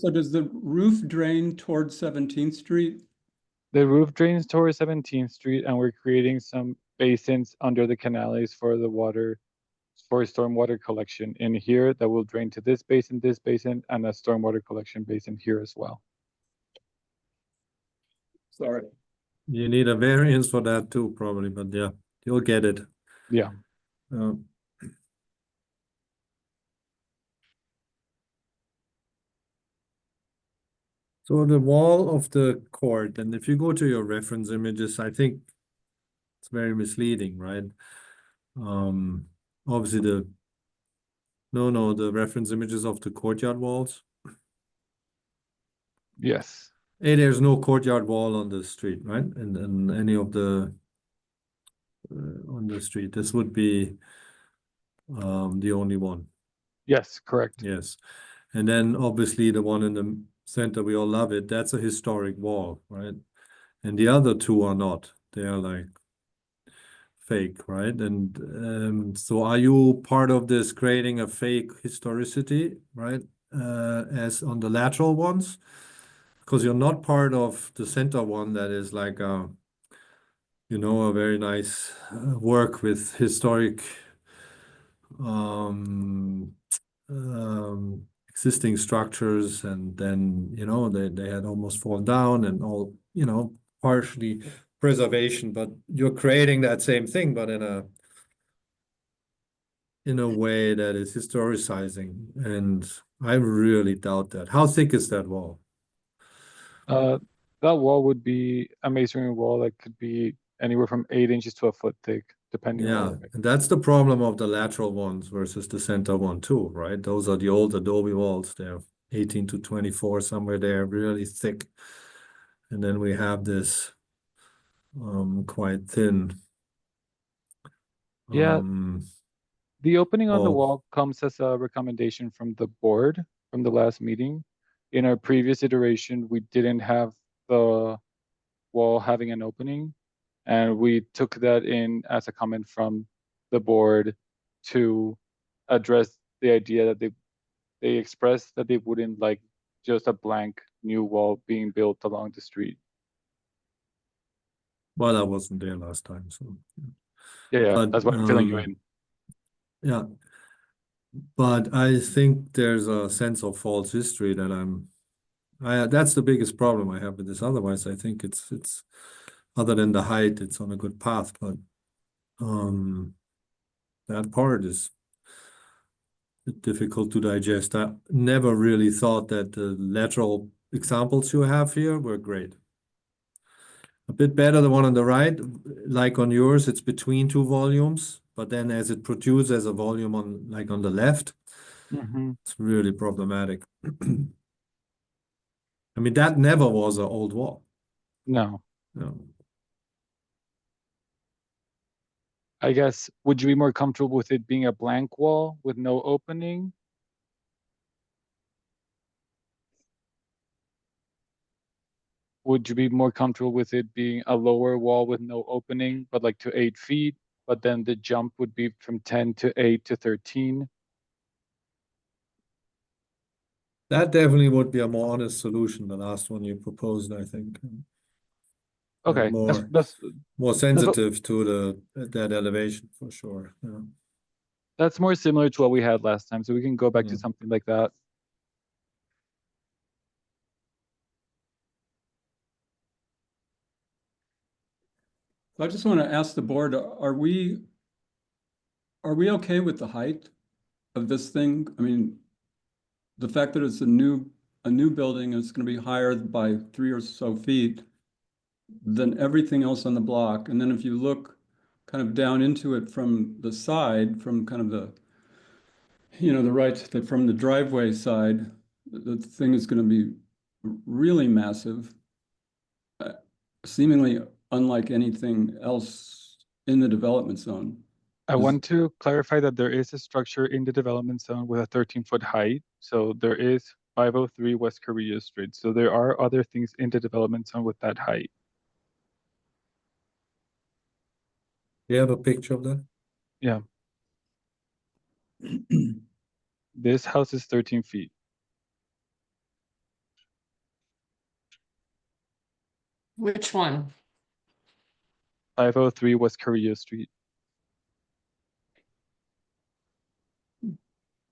so does the roof drain towards 17th Street? The roof drains towards 17th Street, and we're creating some basins under the canales for the water, for stormwater collection in here that will drain to this basin, and a stormwater collection basin here as well. Sorry. You need a variance for that too, probably, but yeah, you'll get it. Yeah. So the wall of the court, and if you go to your reference images, I think it's very misleading, right? Obviously the reference images of the courtyard walls. Yes. Hey, there's no courtyard wall on the street, right? And any of the on the street, this would be the only one. Yes, correct. Yes. And then obviously the one in the center, we all love it. That's a historic wall, right? And the other two are not. They are like fake, right? And so are you part of this creating a fake historicity, right? As on the lateral ones? Because you're not part of the center one that is like a very nice work with historic existing structures, and then they had almost fallen down and all partially preservation, but you're creating that same thing, but in a way that is historicizing, and I really doubt that. How thick is that wall? That wall would be a masonry wall that could be anywhere from 8 inches to a foot thick, depending on Yeah, what. and that's the problem of the lateral ones versus the center one too, right? Those are the old adobe walls. They're 18 to 24, somewhere there, really thick. And then we have this quite thin. Yeah, the opening on the wall. wall comes as a recommendation from the board from the last meeting. In our previous iteration, we didn't have the wall having an opening, and we took that in as a comment from the board to address the idea that they expressed that they wouldn't like just a blank new wall being built along the street. Well, I wasn't there last time, so Yeah, but, that's why I'm filling you in. yeah. But I think there's a sense of false history that that's the biggest problem I have with this. Otherwise, I think it's other than the height, it's on a good path, but that part is difficult to digest. I never really thought that the lateral examples you have here were great. A bit better the one on the right, like on yours, it's between two volumes, but then as it protrudes as a volume on like on the left, it's really problematic. I mean, that never was an old wall. No, No. I guess, would you be more comfortable with it being a blank wall with no opening? Would you be more comfortable with it being a lower wall with no opening, but like to 8 feet? But then the jump would be from 10 to 8 to 13? That definitely would be a more honest solution, the last one you proposed, I think. And Okay, more that's sensitive to that elevation for sure. Yeah. that's more similar to what we had last time, so we can go back to Mm. something like that. I just want to ask the board, are we okay with the height of this thing? I mean, the fact that it's a new building, it's going to be higher by 3 or so feet than everything else on the block. And then if you look kind of down into it from the side, from kind of the, from the driveway side, the thing is going to be really massive, seemingly unlike anything else in the development zone. I want to clarify that there is a structure in the development zone with a 13-foot height. So there is 503 West Korea Street. So there are other things in the development zone with that height. You have a picture of that? Yeah. This house is 13 feet. Which one? 503 West Korea Street.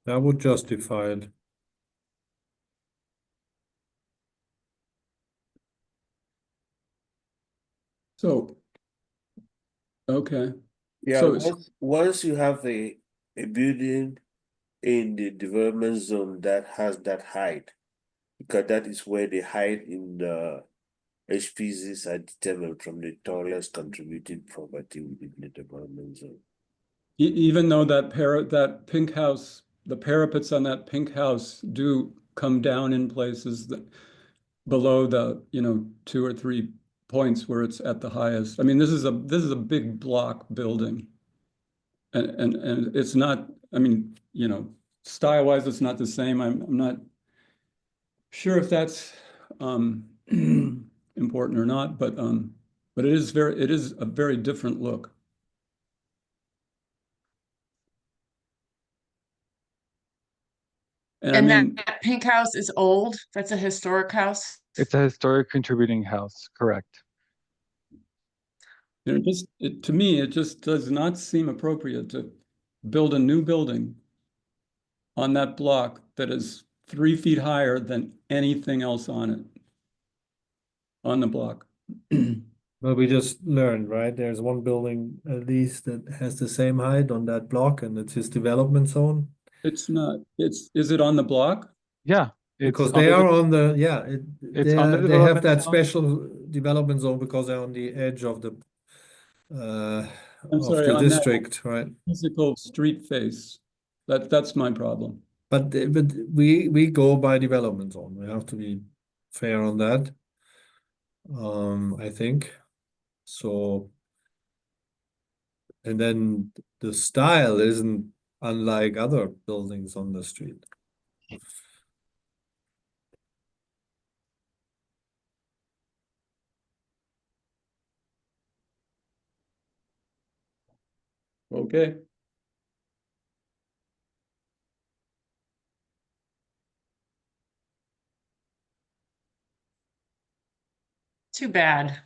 That would justify it. So, okay. Yeah, So, once you have a building in the development zone that has that height, because that is where the height in the HPZs are determined from the tallest contributing property within the development zone. even though that pink house, the parapets on that pink house do come down in places that below the, 2 or 3 points where it's at the highest. I mean, this is a big block building. And it's not, I mean, style-wise, it's not the same. I'm not sure if that's important or not, but it is a very different look. And I And mean, that pink house is old? That's a historic house? It's a historic contributing house, correct? to me, it just does not seem appropriate to build a new building on that block that is 3 feet higher than anything else on it, on the block. Well, we just learned, right? There's one building at least that has the same height on that block, and it's his development zone. It's not, is it on the block? Yeah. Because they are on the, it's on the they have development that zone. special development zone because they're on the edge of the I'm sorry, on that district, right? physical street face. That's my problem. But we go by development zone. We have to be fair on that. I think so. And then the style isn't unlike other buildings on the street. Okay. Too bad.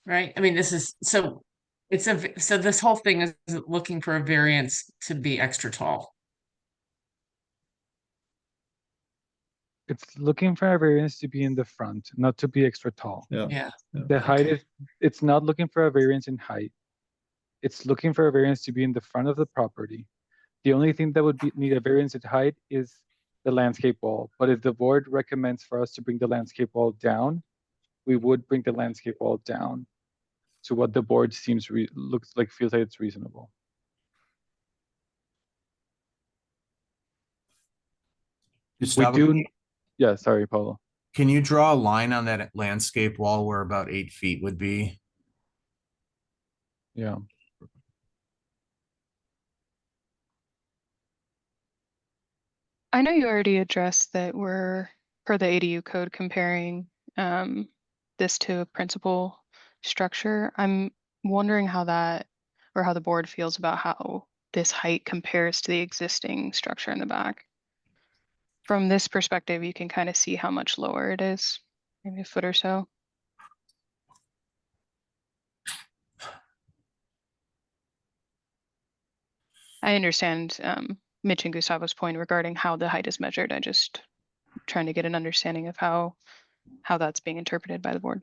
Right? I mean, this is so this whole thing is looking for a variance to be extra tall. It's looking for a variance to be in the front, not to be extra tall. Yeah. Yeah. The height is, it's not looking for a variance in height. It's looking for a variance to be in the front of the property. The only thing that would need a variance at height is the landscape wall. But if the board recommends for us to bring the landscape wall down, we would bring the landscape wall down to what the board feels like it's reasonable. We Gustavo, do, yeah, sorry, Paulo. can you draw a line on that landscape wall where about 8 feet would be? Yeah. I know you already addressed that we're, per the ADU code, comparing this to a principal structure. I'm wondering how that, or how the board feels about how this height compares to the existing structure in the back. From this perspective, you can kind of see how much lower it is, maybe a foot or so. I understand Mitch and Gustavo's point regarding how the height is measured. I just trying to get an understanding of how that's being interpreted by the board.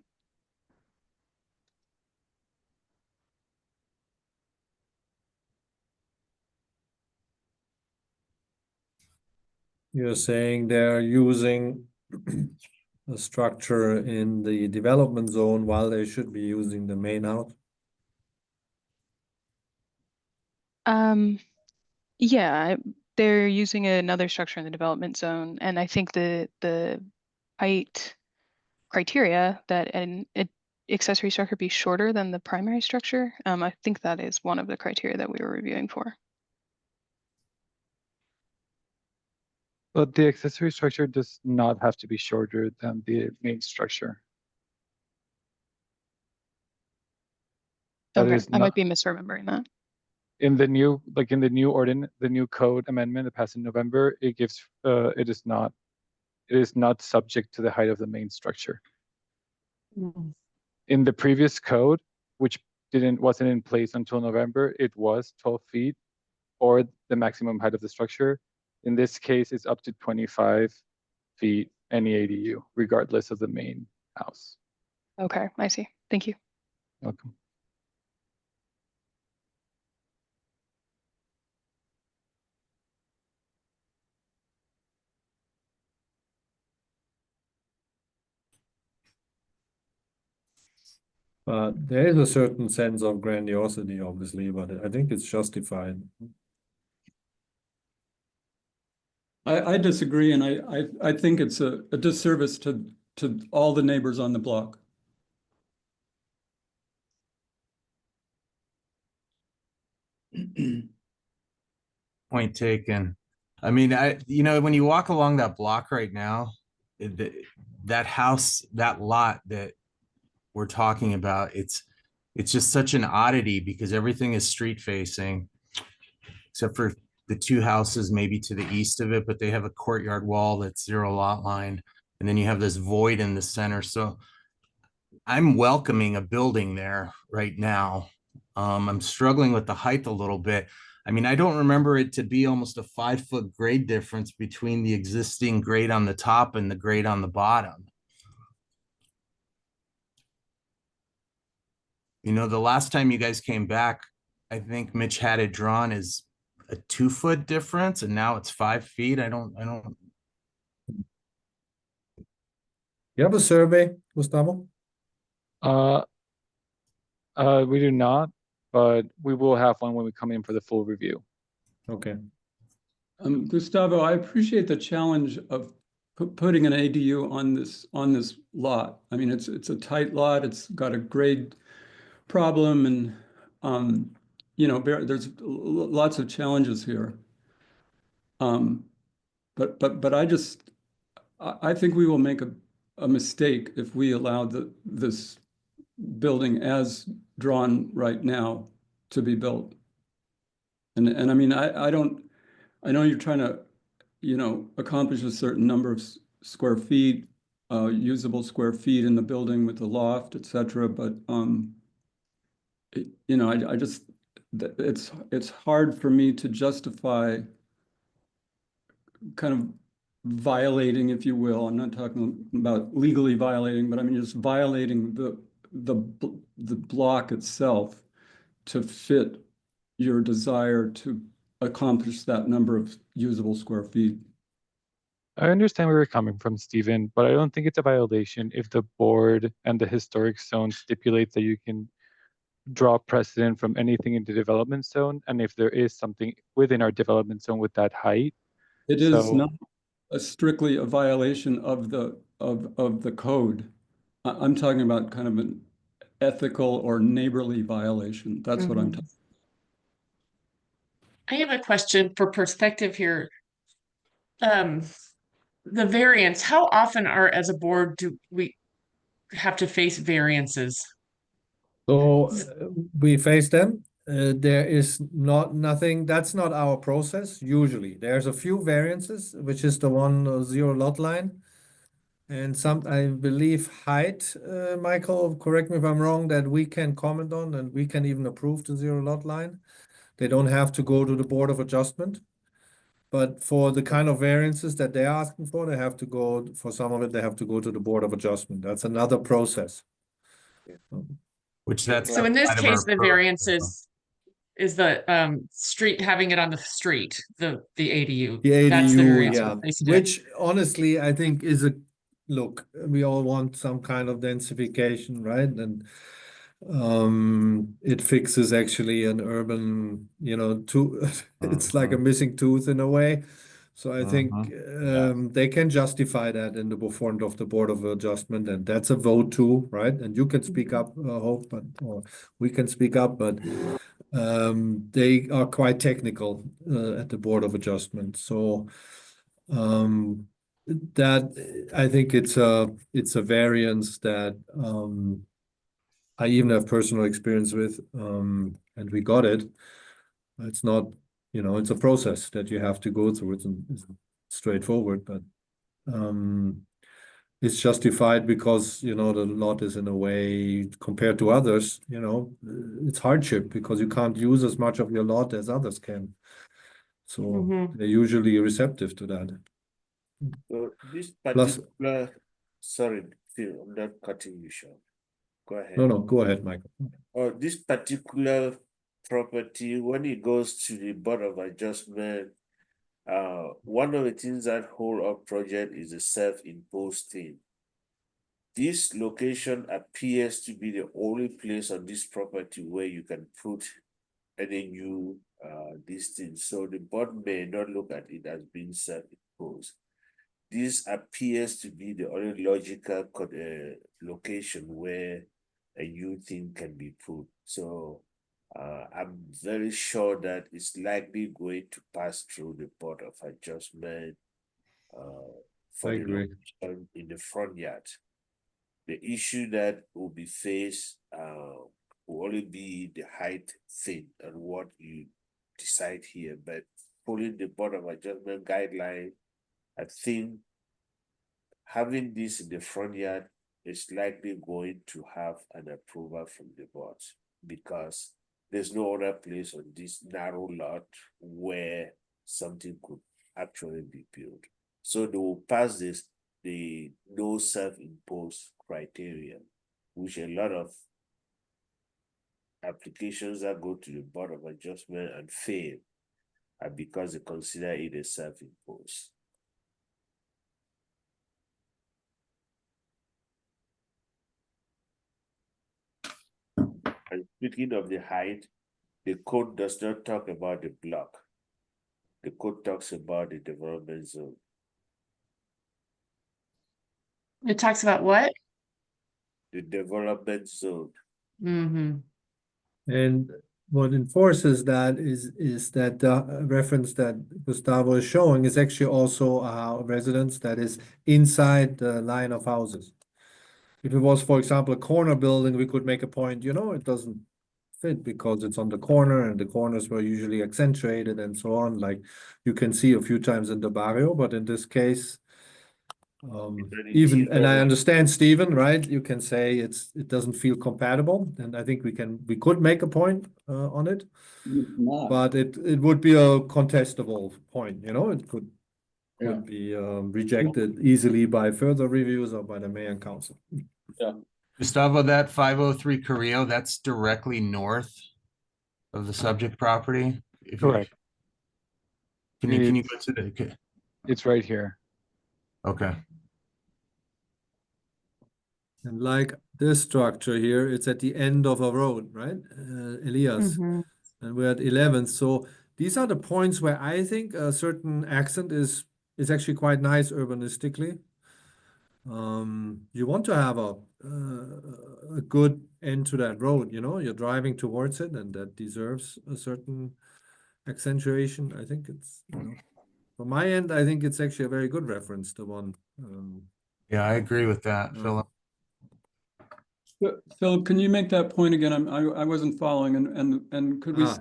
You're saying they're using a structure in the development zone while they should be using the main house? Yeah, they're using another structure in the development zone, and I think the height criteria that an accessory structure be shorter than the primary structure. I think that is one of the criteria that we were reviewing for. But the accessory structure does not have to be shorter than the main structure. That Okay, is I not might be misremembering that. in the new, like in the new code amendment that passed in November. It gives it is not subject to the height of the main structure. In the previous code, which wasn't in place until November, it was 12 feet or the maximum height of the structure. In this case, it's up to 25 feet any ADU, regardless of the main house. Okay, I see. Thank you. Welcome. There is a certain sense of grandiosity, obviously, but I think it's justified. I disagree, and I think it's a disservice to all the neighbors on the block. Point taken. I mean, when you walk along that block right now, that house, that lot that we're talking about, it's just such an oddity because everything is street facing, except for the two houses maybe to the east of it, but they have a courtyard wall that's 0 lot line. And then you have this void in the center. So I'm welcoming a building there right now. I'm struggling with the height a little bit. I mean, I don't remember it to be almost a 5-foot grade difference between the existing grade on the top and the grade on the bottom. You know, the last time you guys came back, I think Mitch had it drawn as a 2-foot difference, and now it's 5 feet. I don't. You have a survey, Gustavo? We do not, but we will have one when we come in for the full review. Okay. Gustavo, I appreciate the challenge of putting an ADU on this lot. I mean, it's a tight lot. It's got a grade problem, and there's lots of challenges here. But I think we will make a mistake if we allow this building as drawn right now to be built. And I mean, I know you're trying to, accomplish a certain number of square feet, usable square feet in the building with the loft, et cetera. But, I just, it's hard for me to justify kind of violating, if you will. I'm not talking about legally violating, but I mean, just violating the block itself to fit your desire to accomplish that number of usable square feet. I understand where you're coming from, Stephen, but I don't think it's a violation if the board and the historic zone stipulates that you can draw precedent from anything in the development zone, and if there is something within our development zone with that height. It is So- not strictly a violation of the code. I'm talking about kind of an ethical or neighborly violation. That's what I'm talking. I have a question for perspective here. The variance, how often as a board do we have to face variances? So we face them. There is nothing, that's not our process usually. There's a few variances, which is the one zero lot line. And some, I believe height, Michael, correct me if I'm wrong, that we can comment on and we can even approve the zero lot line. They don't have to go to the Board of Adjustment. But for the kind of variances that they're asking for, they have to go, for some of it, they have to go to the Board of Adjustment. That's another process. Which that's. So in this outside of our case, the purview. variance is the street, having it on the street, the ADU. The That's the ADU, variance yeah, we're facing today. which honestly, I think is a, look, we all want some kind of densification, right? And it fixes actually an urban, it's like a missing tooth in a way. So I think they can justify that in the front of the Board of Adjustment, and that's a vote too, right? And you can speak up, Hope, but or we can speak up, but they are quite technical at the Board of Adjustment. So that I think it's a variance that I even have personal experience with, and we got it. It's not, it's a process that you have to go through. It's straightforward, but it's justified because, the lot is in a way compared to others, it's hardship because you can't use as much of your lot as others can. So they're usually receptive to that. So this Plus- particular, sorry, Phil, I'm not cutting you short. Go ahead. No, go ahead, Michael. This particular property, when it goes to the Board of Adjustment, one of the things that hold up project is a self-imposed thing. This location appears to be the only place on this property where you can put any new these things. So the board may not look at it as being self-imposed. This appears to be the only logical location where a new thing can be put. So I'm very sure that it's likely going to pass through the Board of Adjustment for I the agree. location in the front yard. The issue that will be faced will only be the height thing and what you decide here. But following the Board of Adjustment guideline, I think having this in the front yard is likely going to have an approval from the board because there's no other place on this narrow lot where something could actually be built. So they will pass the no self-imposed criteria, which a lot of applications that go to the Board of Adjustment and fail are because they consider it a self-imposed. And speaking of the height, the code does not talk about the block. The code talks about the development zone. It talks about what? The development zone. And what enforces that is that the reference that Gustavo is showing is actually also a residence that is inside the line of houses. If it was, for example, a corner building, we could make a point, it doesn't fit because it's on the corner and the corners were usually accentuated and so on, like you can see a few times in the barrio, but in this case, even, and I understand Stephen, right? You can say it doesn't feel compatible, and I think we could make a point on it, but it would be a contestable point, it could be rejected easily by further reviews or by the mayor and council. Gustavo, that 503 Carrillo, that's directly north of the subject property. Correct. Can you go to the, okay, It's right here. okay. And like this structure here, it's at the end of a road, right? Elias, Mhm. and we're at 11th. So these are the points where I think a certain accent is actually quite nice urbanistically. You want to have a good end to that road, you know, you're driving towards it, and that deserves a certain accentuation. I think it's, you know, from my end, I think it's actually a very good reference, the one. Yeah, I agree with that, Yeah. Philip. Philip, can you make that point again? I wasn't following, and could we? Ah.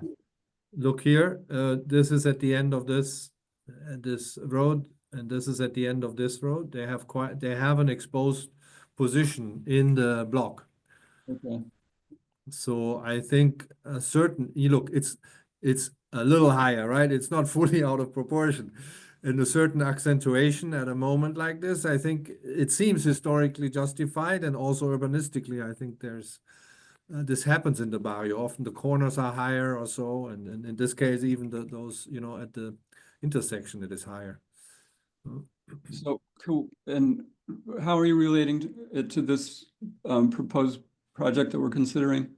Look here, this is at the end of this road, and this is at the end of this road. They have an exposed position in the block. Okay. So I think a certain, you look, it's a little higher, right? It's not fully out of proportion. And a certain accentuation at a moment like this, I think it seems historically justified, and also urbanistically, I think this happens in the barrio. Often the corners are higher or so, and in this case, even those, you know, at the intersection, it is higher. So cool. And how are you relating it to this proposed project that we're considering?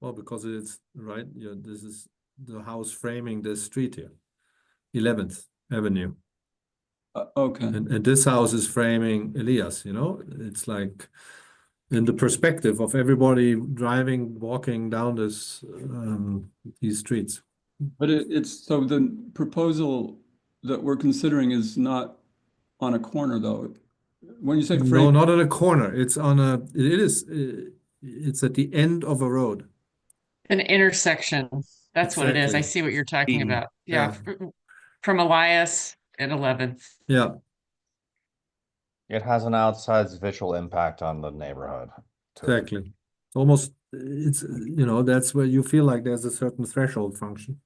Well, because it's right. Yeah, this is the house framing this street here, 11th Avenue, Okay. and this house is framing Elias. You know, it's like in the perspective of everybody driving, walking down these streets. But it's so the proposal that we're considering is not on a corner, though. When you say No, frame, not on a corner. It's on a. It is. It's at the end of a road. An intersection. That's what it is. I Exactly. see what you're talking about. Yeah. Yeah. From Elias and 11th. Yeah. It has an outsized visual impact on the neighborhood. too. Exactly. Almost. It's, you know, that's where you feel like there's a certain threshold function.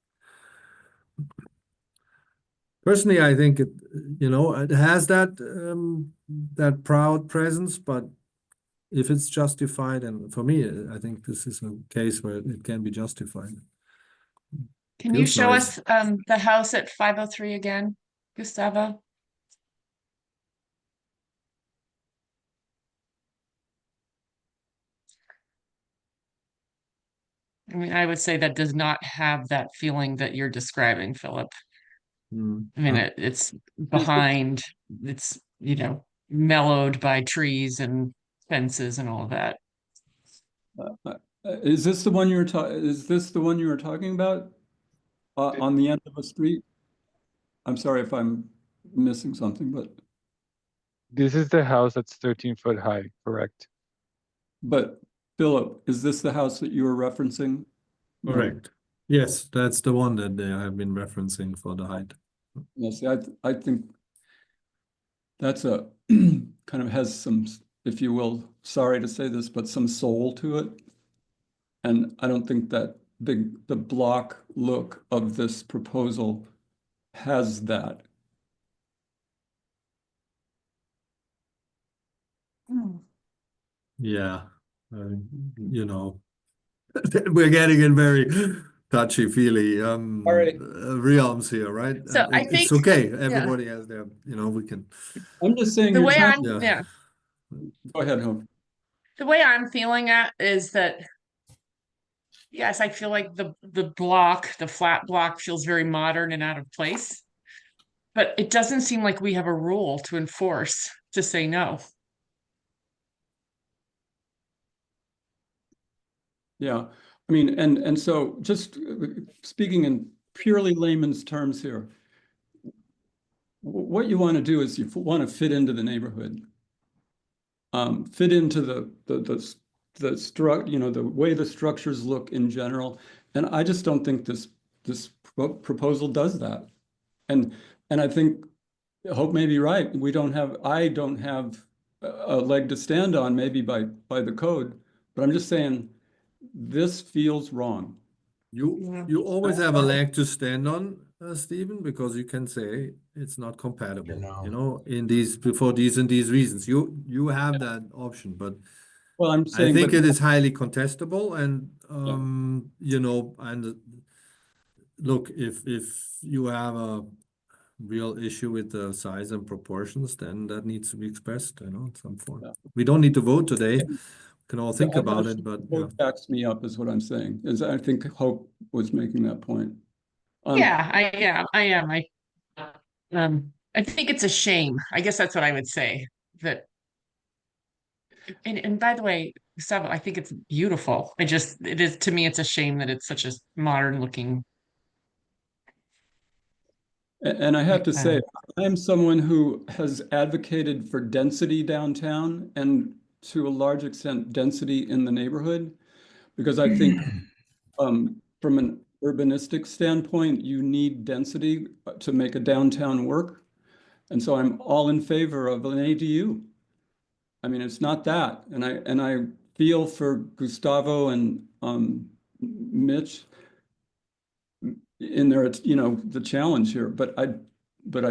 Personally, I think it, you know, it has that proud presence, but if it's justified, and for me, I think this is a case where it can be justified. Can you Feels show nice. us the house at 503 again, Gustavo? I mean, I would say that does not have that feeling that you're describing, Philip. I mean, it's behind, it's, you know, mellowed by trees and fences and all of that. is this the one you were is this the one you were talking about? On the end of a street? I'm sorry if I'm missing something, but This is the house that's 13 foot high, correct? Philip, is this the house that you were referencing? No. Correct. Yes, that's the one that they have been referencing for the height. Yes, I think that's a kind of has some, if you will, sorry to say this, but some soul to it. And I don't think that the block look of this proposal has that. Yeah, you know, we're getting in very touchy-feely All right. realms here, right? So I It's think, okay. Everybody has their, you know, we can. I'm just saying the your way time. I'm, Yeah. Go ahead, Hope. the way I'm feeling it is that, yes, I feel like the flat block feels very modern and out of place. But it doesn't seem like we have a rule to enforce to say no. Yeah, I mean, and so just speaking in purely layman's terms here, what you want to do is you want to fit into the neighborhood, fit into the you know, the way the structures look in general, and I just don't think this proposal does that, and I think Hope may be right. I don't have a leg to stand on, maybe by the code, but I'm just saying this feels wrong. You always have a leg to stand on, Stephen, because you can say it's not compatible, you know, in these for these and these reasons. You have that option, but Well, I'm I saying, think but it is highly contestable, and Yeah. you know, and look, if you have a real issue with the size and proportions, then that needs to be expressed, in some form. Yeah. We don't need to vote today. And- We can all think I'm not about sure it, but the yeah. vote backs me up is what I'm saying, is I think Hope was making that point. Yeah, I am. I think it's a shame. I guess that's what I would say. That and by the way, Gustavo, I think it's beautiful. It is to me, it's a shame that it's such a modern looking. And I have to say, Uh, I'm someone who has advocated for density downtown and to a large extent, density in the neighborhood. Because I think from an urbanistic standpoint, you need density to make a downtown work. And so I'm all in favor of an ADU. I mean, it's not that. And I feel for Gustavo and Mitch in there, the challenge here, but I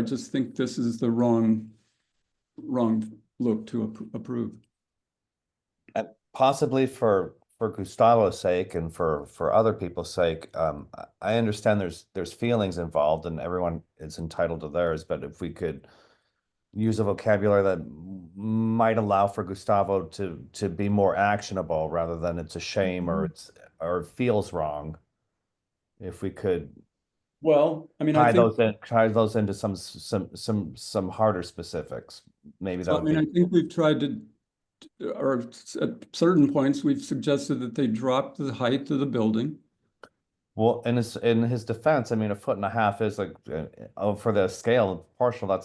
just think this is the wrong look to approve. And possibly for Gustavo's sake and for other people's sake, I understand there's feelings involved and everyone is entitled to theirs, but if we could use a vocabulary that might allow for Gustavo to be more actionable rather than it's a shame or it feels wrong. If we could Well, I mean, I think tie those into some harder specifics, maybe that so. I would mean, I be. think we've tried to, or at certain points, we've suggested that they drop the height of the building. Well, in his defense, I mean, 1.5 feet is like for the scale and proportional,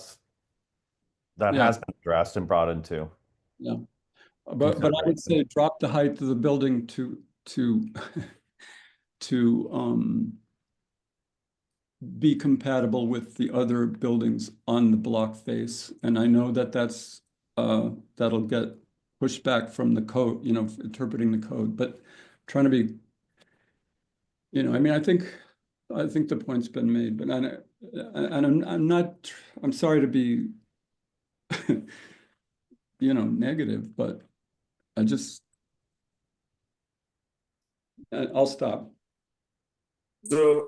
that Yeah. has been addressed and brought into. Yeah, but I would say drop the height of the building to be compatible with the other buildings on the block face. And I know that that'll get pushed back from the code, interpreting the code, but trying to be, I mean, I think the point's been made, but I'm sorry to be, negative, but I'll stop. So,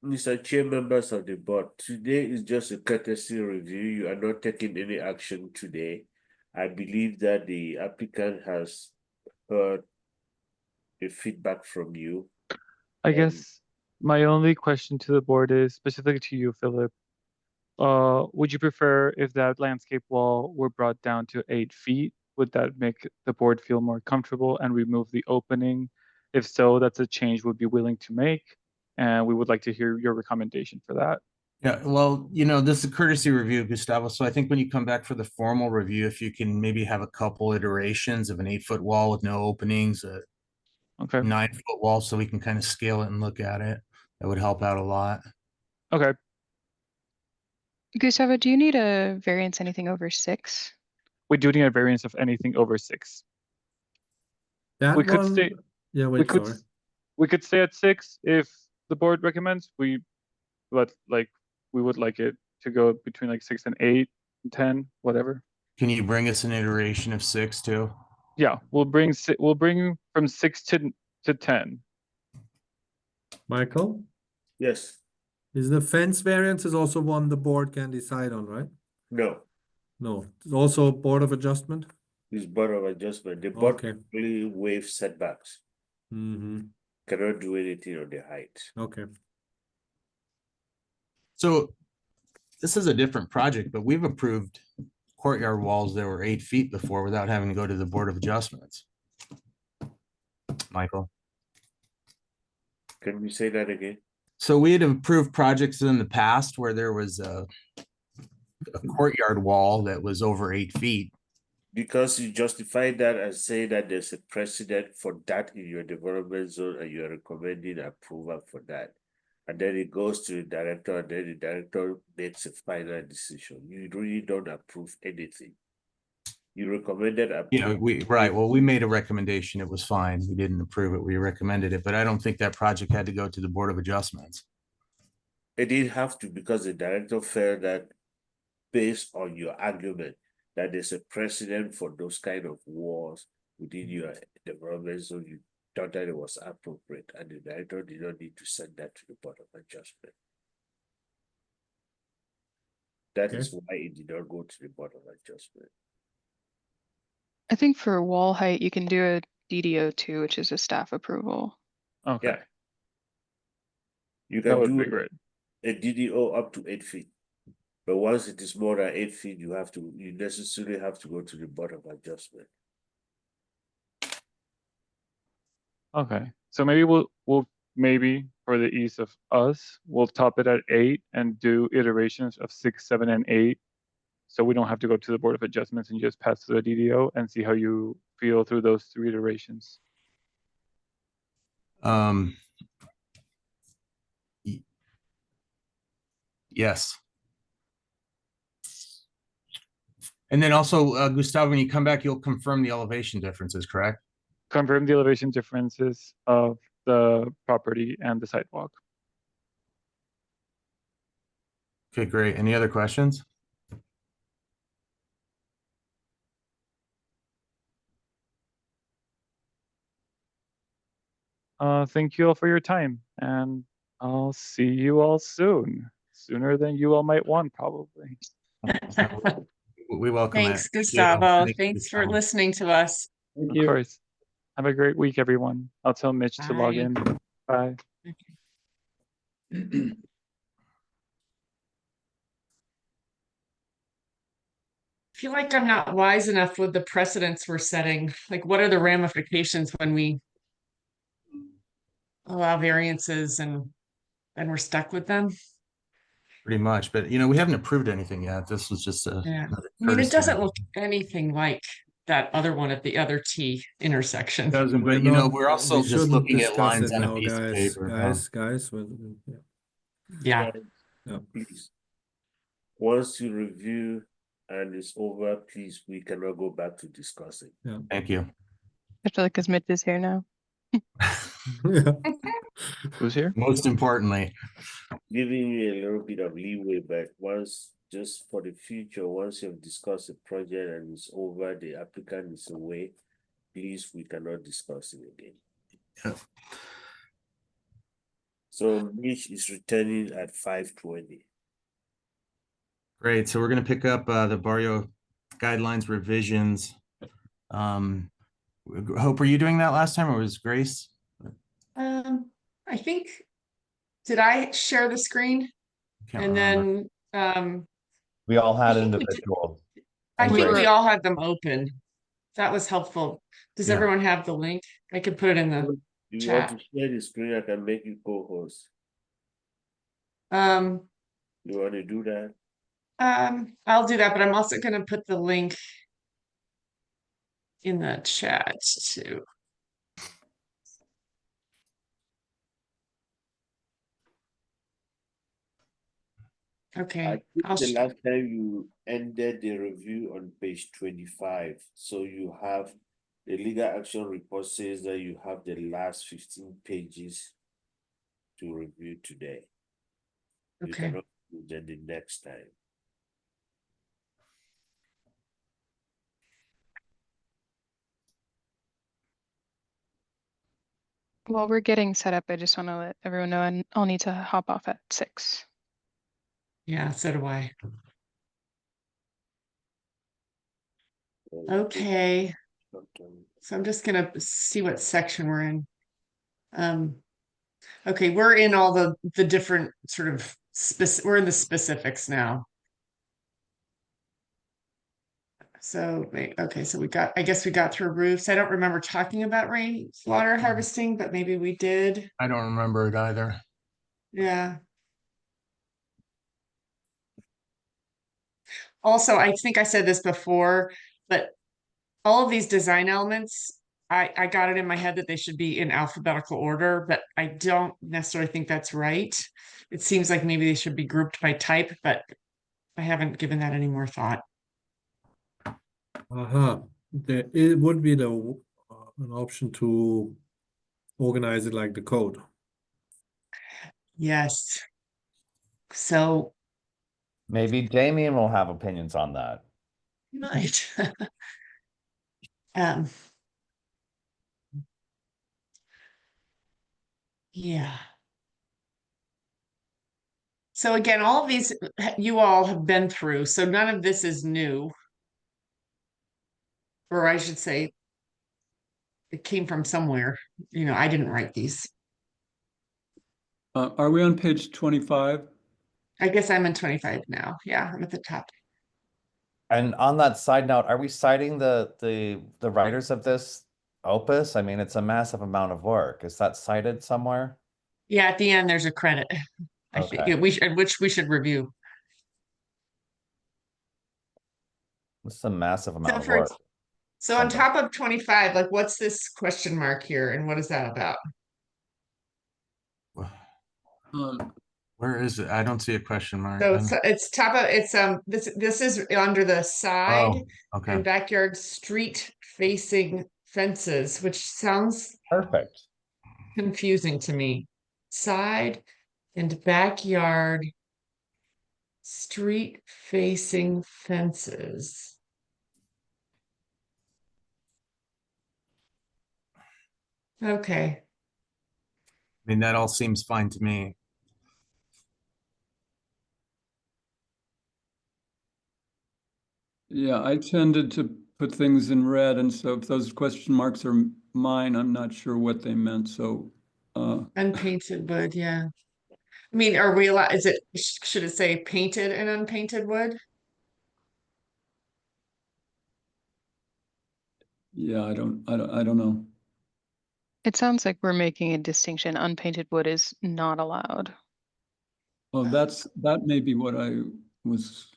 Mr. Chair, members of the board, today is just a courtesy review. You are not taking any action today. I believe that the applicant has heard the feedback from you. I guess my only question to the board is specifically to you, Philip. Would you prefer if that landscape wall were brought down to 8 feet? Would that make the board feel more comfortable and remove the opening? If so, that's a change we'd be willing to make. And we would like to hear your recommendation for that. Yeah, well, this is a courtesy review, Gustavo. So I think when you come back for the formal review, if you can maybe have a couple iterations of an 8-foot wall with no openings, a Okay. 9-foot wall, so we can kind of scale it and look at it. That would help out a lot. Okay. Gustavo, do you need a variance anything over 6? We do need a variance of anything over 6. That We could one, stay. yeah, We wait, could. sorry. We could stay at 6 if the board recommends. But we would like it to go between like 6 and 8, and 10, whatever. Can you bring us an iteration of 6 too? Yeah, we'll bring from 6 to 10. Michael, Yes, is the fence variance is also one the board can decide on, right? no, No, it's also Board of Adjustment? it's Board of Adjustment. The board Okay. really waive setbacks, Mm-hmm. cannot do anything on the height. Okay. So this is a different project, but we've approved courtyard walls that were 8 feet before without having to go to the Board of Adjustments. Michael. Can we say that again? So we had approved projects in the past where there was a courtyard wall that was over 8 feet. Because you justify that and say that there's a precedent for that in your development zone and you're recommending approval for that. And then it goes to the director and then the director makes a final decision. You really don't approve anything. You recommended approval. Well, we made a recommendation. It was fine. We didn't approve it. We recommended it, but I don't think that project had to go to the Board of Adjustments. It didn't have to because the director felt that based on your argument that there's a precedent for those kind of walls within your development zone, thought that it was appropriate, and the director did not need to send that to the Board of Adjustment. That is why it did not go to the Board of Adjustment. I think for wall height, you can do a DDO2, which is a staff approval. Okay, Yeah. You that can would be do great. a DDO up to 8 feet. But once it is more than 8 feet, you necessarily have to go to the Board of Adjustment. Okay, so maybe we'll maybe for the ease of us, we'll top it at 8 and do iterations of 6, 7, and 8. So we don't have to go to the Board of Adjustments and just pass to the DDO and see how you feel through those 3 iterations. Yes. And then also, Gustavo, when you come back, you'll confirm the elevation differences, correct? Confirm the elevation differences of the property and the sidewalk. Okay, great. Any other questions? Thank you all for your time, and I'll see you all soon. Sooner than you all might want, probably. We welcome it. Thanks, Yeah, Gustavo. thank you, Thanks for Gustavo. listening to us. Thank Of you. course. Have a great week, everyone. I'll tell Mitch to log Bye. in. Bye. I feel like I'm not wise enough with the precedents we're setting. Like, what are the ramifications when we allow variances and we're stuck with them? Pretty much, but we haven't approved anything yet. This was just a Yeah. another I mean, it courtesy. doesn't look anything like that other one at the other T intersection. Doesn't, But we're also we just shouldn't looking at discuss lines it on a now, piece of guys, paper. guys, yeah. Yeah. Yeah. Please. Once you review and it's over, please, we cannot go back to discussing. Thank you. I feel like Mitch is here now. Yeah. Who's here? Most importantly, Giving you a little bit of leeway, but just for the future, once you've discussed the project and it's over, the applicant is away, please, we cannot discuss it again. Yeah. So Mitch is returning at 5:20. great. So we're going to pick up the Barrio guidelines revisions. Hope, were you doing that last time, or was Grace? I think, did I share the screen? Can't And remember. then We all had I think we did- individual. I and think Grace- we all had them open. That was helpful. Does Yeah. everyone have the link? I could put it in the If you chat. want to share the screen, I can make you co-host. um You want to do that? I'll do that, but I'm also gonna put the link in the chat too. Okay, I think I'll the last time you ended the review on page 25. So you have the legal action report says that you have the last 15 pages to review today. You okay. cannot do that the next time. While we're getting set up, I just want to let everyone know I'll need to hop off at 6. Yeah, so do I. Okay, so I'm just gonna see what section we're in. Okay, we're in all the different sort of we're in the specifics now. So wait, okay, so I guess we got through roofs. I don't remember talking about rainwater harvesting, but maybe we did. I don't remember it either. Yeah. Also, I think I said this before, but all of these design elements, I got it in my head that they should be in alphabetical order, but I don't necessarily think that's right. It seems like maybe they should be grouped by type, but I haven't given that any more thought. It would be an option to organize it like the code. Yes. So Maybe Damien will have opinions on that. might. um Yeah. So again, all of these you all have been through, so none of this is new. Or I should say, it came from somewhere. I didn't write these. Are we on page 25? I guess I'm in 25 now. Yeah, I'm at the top. And on that side note, are we citing the writers of this opus? I mean, it's a massive amount of work. Is that cited somewhere? Yeah, at the end, there's a credit. I think Okay. which we should review. This is a massive amount So of for work. so on Somebody- top of 25, like what's this question mark here and what is that about? Um, Where is it? I don't see a question mark. So it's top of this is under the side Oh, okay. and backyard street facing fences, which sounds Perfect. confusing to me. Side and backyard street facing fences. Okay. I mean, that all seems fine to me. yeah, I tended to put things in red, and so if those question marks are mine, I'm not sure what they meant. So, Unpainted wood, yeah. I mean, are we allowed, should it say painted and unpainted wood? yeah, I don't know. It sounds like we're making a distinction. Unpainted wood is not allowed. Oh, that may be what I was.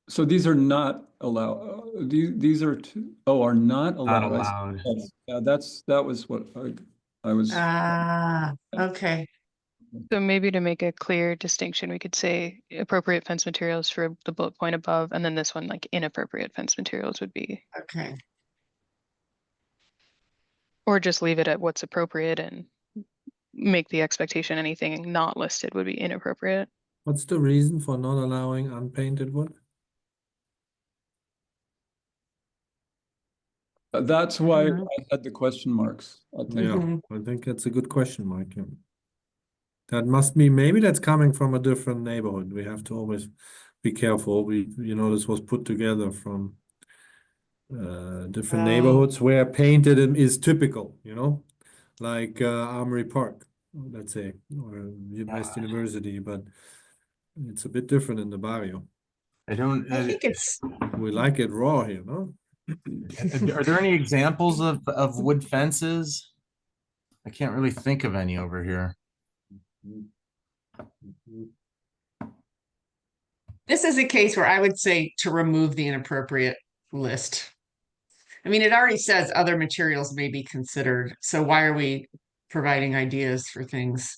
So these are not allowed. These are are not Not allowed. allowed. Yeah, that was what I was. Ah, okay. So maybe to make a clear distinction, we could say appropriate fence materials for the bullet point above, and then this one, like inappropriate fence materials would be, Okay. or just leave it at what's appropriate and make the expectation anything not listed would be inappropriate. What's the reason for not allowing unpainted wood? That's why Mhm. I had the question marks. I think. Yeah, Mhm. I think that's a good question, Mike. Yeah. That must be, maybe that's coming from a different neighborhood. We have to always be careful. This was put together from different Oh, neighborhoods where painted is typical, like Armory Park, let's say, or West University, but it's a bit different in the barrio. I don't, I think it's We like it raw here, no? are there any examples of wood fences? I can't really think of any over here. this is a case where I would say to remove the inappropriate list. I mean, it already says other materials may be considered, so why are we providing ideas for things?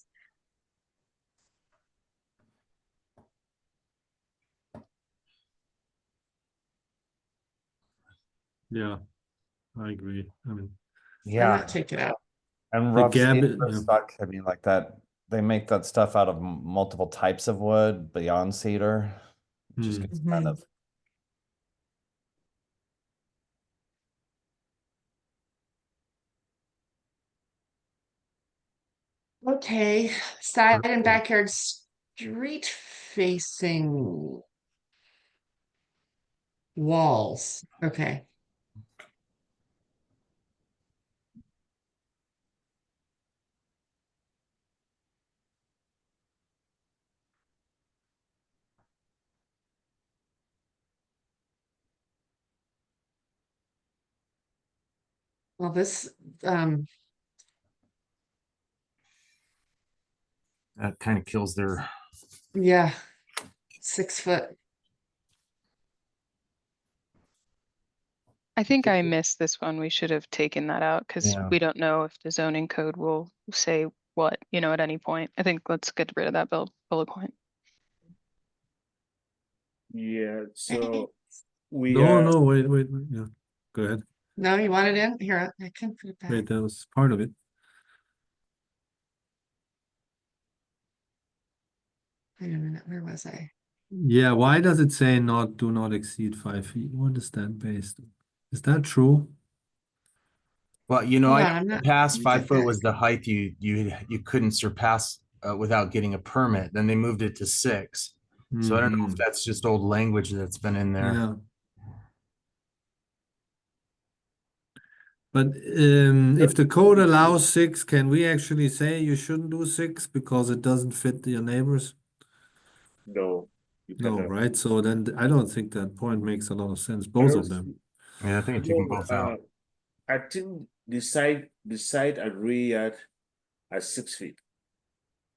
Yeah, I agree. I mean, Why Yeah. not take it out? And the rough gap, cedar stuck, I mean, like that, they make that stuff out of multiple types of wood beyond cedar. Just gets kind Mhm. of, Okay, side and Okay. backyard street facing walls. Okay. Well, this That kind of kills their, yeah, 6 foot. I think I missed this one. We should have taken that out because Yeah. we don't know if the zoning code will say what, at any point. I think let's get rid of that bullet point. Yeah, so we No, are, no, wait, yeah, go ahead. No, you want it in? Here, I can put it back. Wait, that was part of it. Wait a minute, where was I? Yeah, why does it say do not exceed 5 feet? What is that based on? Is that true? Well, you know, Hold I on, know I'm in the not. past let me get 5 foot back. was the height you couldn't surpass without getting a permit. Then they moved it to 6. So I don't know if Mhm. that's just old language that's been in there. Yeah. But if the code allows 6, can we actually say you shouldn't do 6 because it doesn't fit your neighbors? No, you No, cannot. right? So then I don't think that point makes a lot of sense, I both don't of them. Yeah, I think I'm taking both out. I think the side and rear yard are 6 feet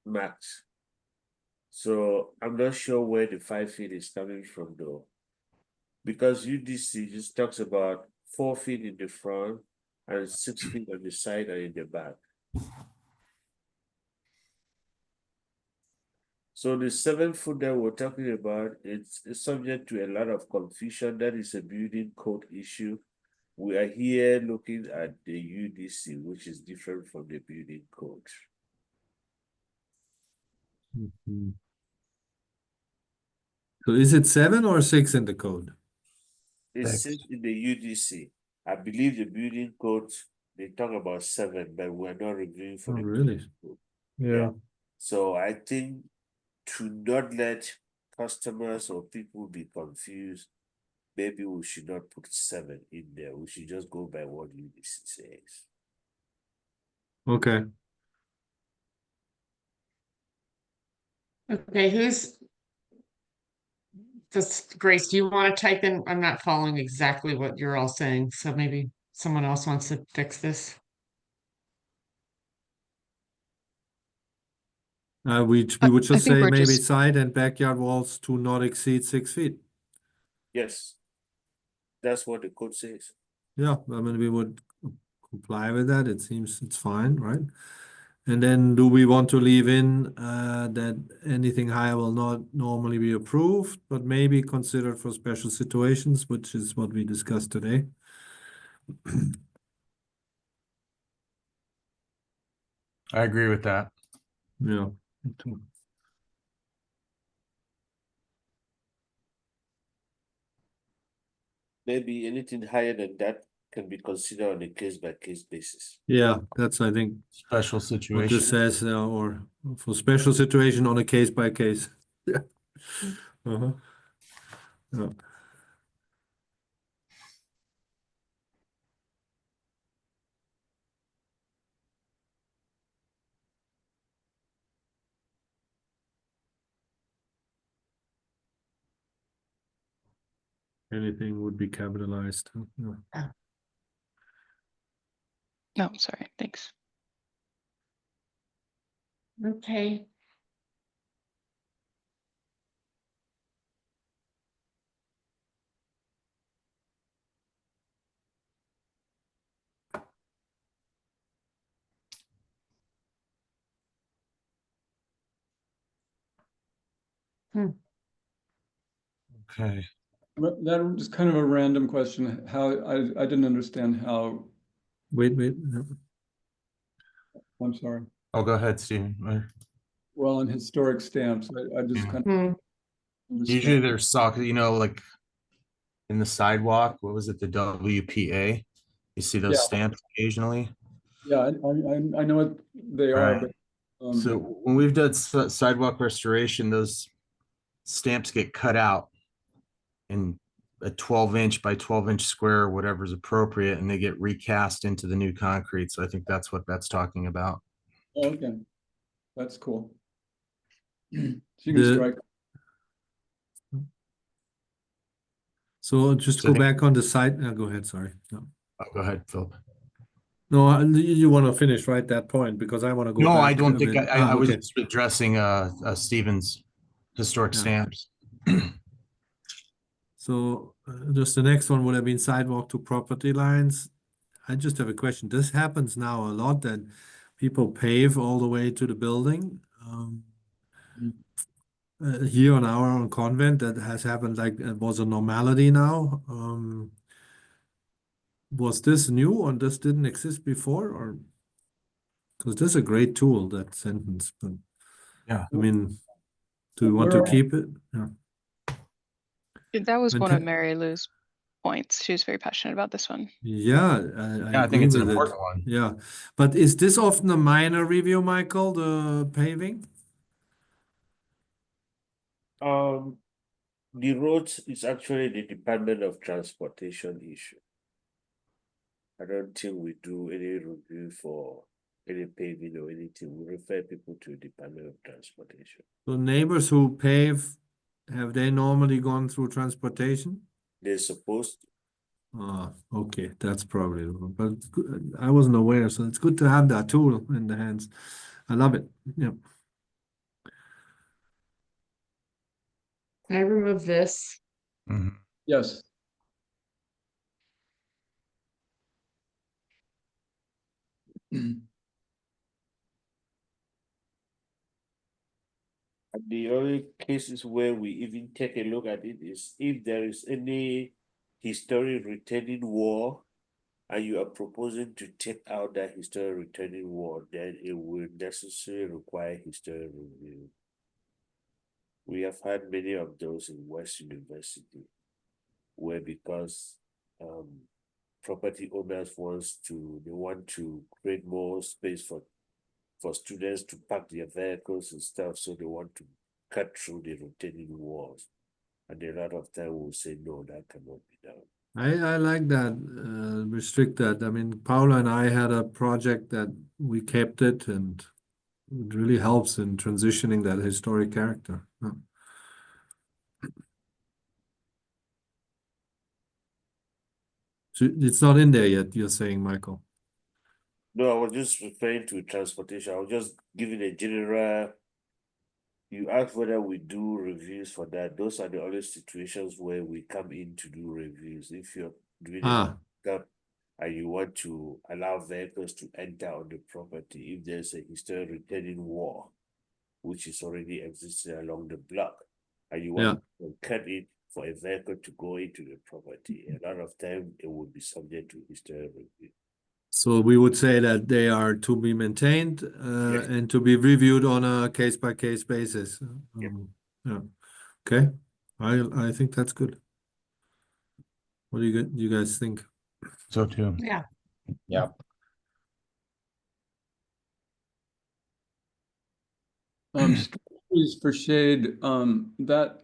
max. So I'm not sure where the 5 feet is coming from though. Because UDC just talks about 4 feet in the front and 6 feet on the side and in the back. So the 7 foot that we're talking about, it's subject to a lot of confusion. That is a building code issue. We are here looking at the UDC, which is different from the building code. Mhm. So is it 7 or 6 in the code? It Six. sits in the UDC. I believe the building code, they talk about 7, but we're not reviewing for Oh, the really? building code. Yeah. So I think to not let customers or people be confused, maybe we should not put 7 in there. We should just go by what UDC says. Okay. Okay, who's just Grace, do you want to type in? I'm not following exactly what you're all saying, so maybe someone else wants to fix this. We would I just think say we're maybe just side and backyard walls to not exceed 6 feet. Yes, that's what the code says. Yeah, I mean, we would comply with that. It seems it's fine, right? And then do we want to leave in that anything higher will not normally be approved, but maybe considered for special situations, which is what we discussed today? I agree with that. Yeah. Maybe anything higher than that can be considered on a case-by-case basis. Yeah, that's, I think, Special what situation. this says, or for special situation on a case by case. Yeah. Uh-huh. Yeah. Anything would be capitalized. Yeah. no, sorry, thanks. Okay. Okay. But that was kind of a random question. How I didn't understand how. Wait. I'm sorry. Oh, go ahead, Stephen. Well, in historic stamps, I just Yeah. kind Hmm. of Usually understand. there's sock, like in the sidewalk, what was it, the WPA? You see those Yeah, stamps occasionally, yeah, I know what they are, right? but So when we've done sidewalk restoration, those stamps get cut out in a 12-inch by 12-inch square, or whatever is appropriate, and they get recast into the new concrete. So I think that's what that's talking about. okay, that's cool. So you can The strike. so just So I go think, back on the side. Go ahead. Sorry. No, go ahead, Phil. no, you want to finish right that point because I want to go No, I back don't a think bit. I was Okay. just addressing Stephen's historic Yeah. stamps. So just the next one would have been sidewalk to property lines. I just have a question. This happens now a lot that people pave all the way to the building. Here on our own convent, that has happened like it was a normality now. Was this new or this didn't exist before, or because this is a great tool, that sentence, but Yeah. I mean, do you want to keep it? Yeah. That was And one of Mary Lou's points. She was very passionate about this one. Yeah, Yeah, I think agree it's an with it. important one. Yeah, but is this often a minor review, Michael, the paving? The roads is actually the Department of Transportation issue. I don't think we do any review for any paving or anything. We refer people to Department of Transportation. So neighbors who pave, have they normally gone through transportation? They're supposed to. Ah, okay, that's probably the one, but I wasn't aware, so it's good to have that tool in the hands. I love it. Yeah. Can I remove this? Mhm. Yes. And the only cases where we even take a look at it is if there is any historic retaining wall and you are proposing to take out that historic retaining wall, then it will necessarily require historic review. We have had many of those in West University, where because property owners they want to create more space for students to park their vehicles and stuff, so they want to cut through the retaining walls. And a lot of time we'll say, no, that cannot be done. I like that, restrict that. I mean, Paula and I had a project that we kept it and it really helps in transitioning that historic character. Yeah. So it's not in there yet, you're saying, Michael? No, I was just referring to transportation. I was just giving a general. You asked whether we do reviews for that. Those are the only situations where we come in to do reviews. If you're doing Ah, pickup and you want to allow vehicles to enter on the property, if there's a historic retaining wall, which is already existing along the block, and you want to cut it for a vehicle to go into the property, a lot of time it would be subject to historic review. so we would say that they are to be maintained Yes. and to be reviewed on a case-by-case basis. Yep. Yeah. Okay. I think that's good. What do you guys think? So too. Yeah. Yeah. Trees for shade, that,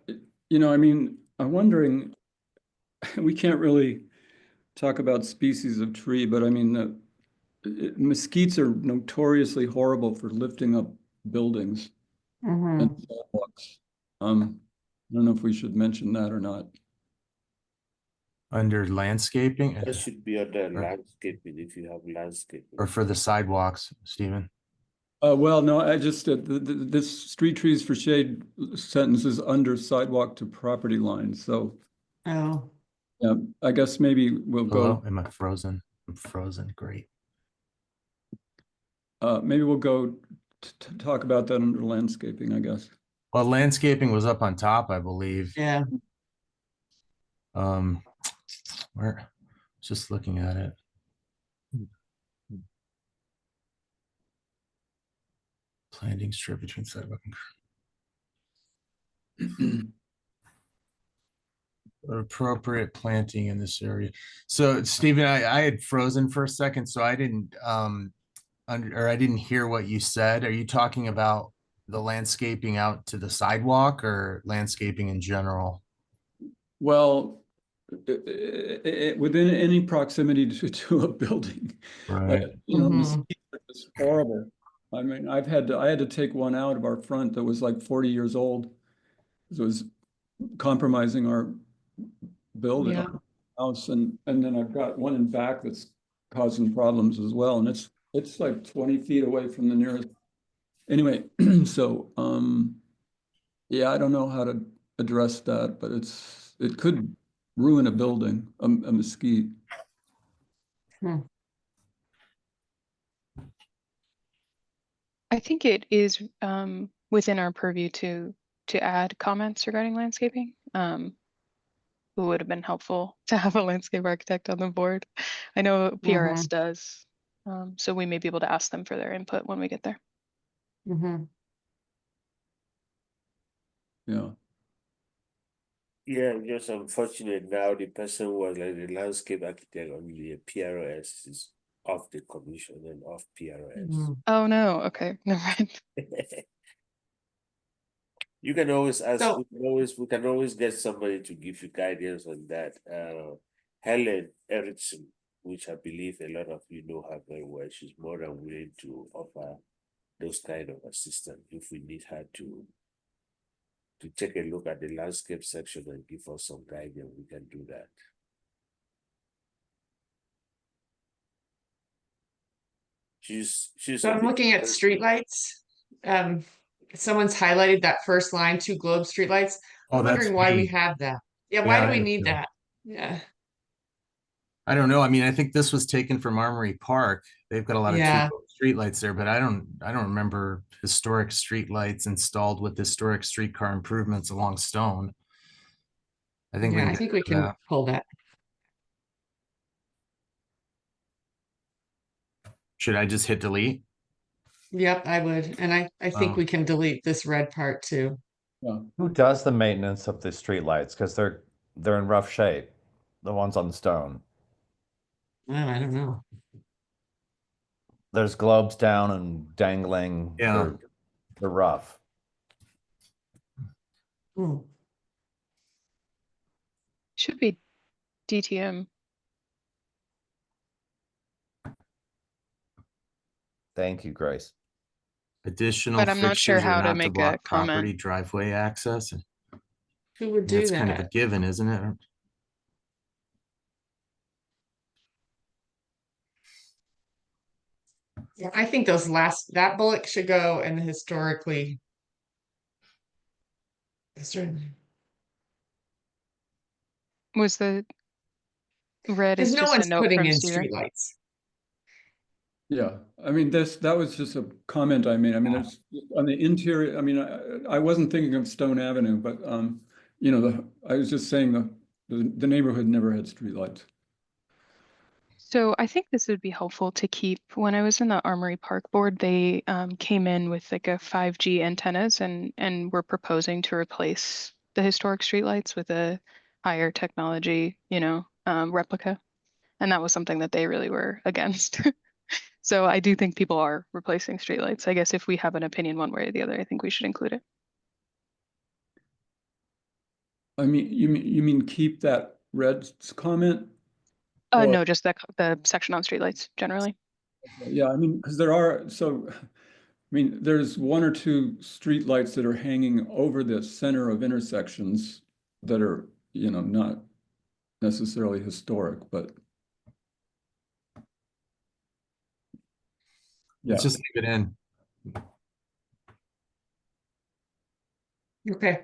I mean, I'm wondering, we can't really talk about species of tree, but I mean, mesquites are notoriously horrible for lifting up buildings and Mhm. sidewalks. I don't know if we should mention that or not. Under landscaping That should be under Or- landscaping if you have landscaping. or for the sidewalks, Stephen? Well, no, I just, this street trees for shade sentence is under sidewalk to property line, so, Oh, yeah, I guess maybe we'll Hello, go, am I frozen? I'm frozen, great. maybe we'll go to talk about that under landscaping, I guess. Well, landscaping was up on top, I believe. yeah. Where, just looking at it. Planting strip between sidewalk and appropriate planting in this area. So Stephen, I had frozen for a second, so I didn't I didn't hear what you said. Are you talking about the landscaping out to the sidewalk or landscaping in general? Well, within any proximity to a building, Right. Mhm. mesquite is horrible. I mean, I had to take one out of our front that was like 40 years old. It was compromising our building, Yeah. our house, and then I've got one in back that's causing problems as well, and it's like 20 feet away from the nearest. Anyway, so yeah, I don't know how to address that, but it could ruin a building, a mesquite. I think it is within our purview to add comments regarding landscaping. It would have been helpful to have a landscape architect on the board. I know PRS does, so we may be able to ask them for their input when we get there. Mhm. Yeah. Yeah, just unfortunate now the person was like the landscape architect on the PROS is off the commission and off PROS. Mhm. Oh, no. Okay. Never mind. You can always ask, So- we can always get somebody to give you guidance on that. Helen Erickson, which I believe a lot of you know her very well, she's more than willing to offer those kind of assistance if we need her to take a look at the landscape section and give us some guidance. We can do that. She's So I'm looking at streetlights. Someone's highlighted that first line, 2 globe streetlights. Oh, I'm that's wondering why we me. have that. Yeah, Yeah, why do I we am need too. that? Yeah, I don't know. I mean, I think this was taken from Armory Park. They've got a lot of Yeah. streetlights there, but I don't remember historic streetlights installed with historic streetcar improvements along Stone. I think we yeah, can I get think rid we of can that. pull that. Should I just hit delete? Yep, I would. And I think Oh. we can delete this red part too. Yeah. Who does the maintenance of the streetlights? Because they're in rough shape. The ones on Stone. Oh, I don't know. There's globes down and dangling. Yeah. They're rough. Hmm. Should be DTM. Thank you, Grace. Additional But I'm not sure fixtures are how to not to make a block comment. property driveway access. Who would do That's kind of a that? given, isn't it? Yeah, I think that bullet should go and historically. Was the red Because is no just a one's note putting from in Cedar? streetlights. Yeah, I mean, that was just a comment I made. I mean, there's on the interior, I mean, I wasn't thinking of Stone Avenue, but you know, I was just saying the neighborhood never had streetlights. So I think this would be helpful to keep. When I was in the Armory Park board, they came in with like a 5G antennas and were proposing to replace the historic streetlights with a higher technology, replica. And that was something that they really were against. So I do think people are replacing streetlights. I guess if we have an opinion one way or the other, I think we should include it. I mean, you mean keep that red comment? Or- No, just the section on streetlights generally. Yeah, I mean, because I mean, there's 1 or 2 streetlights that are hanging over the center of intersections that are, not necessarily historic, but yeah. Let's just leave it in. Okay.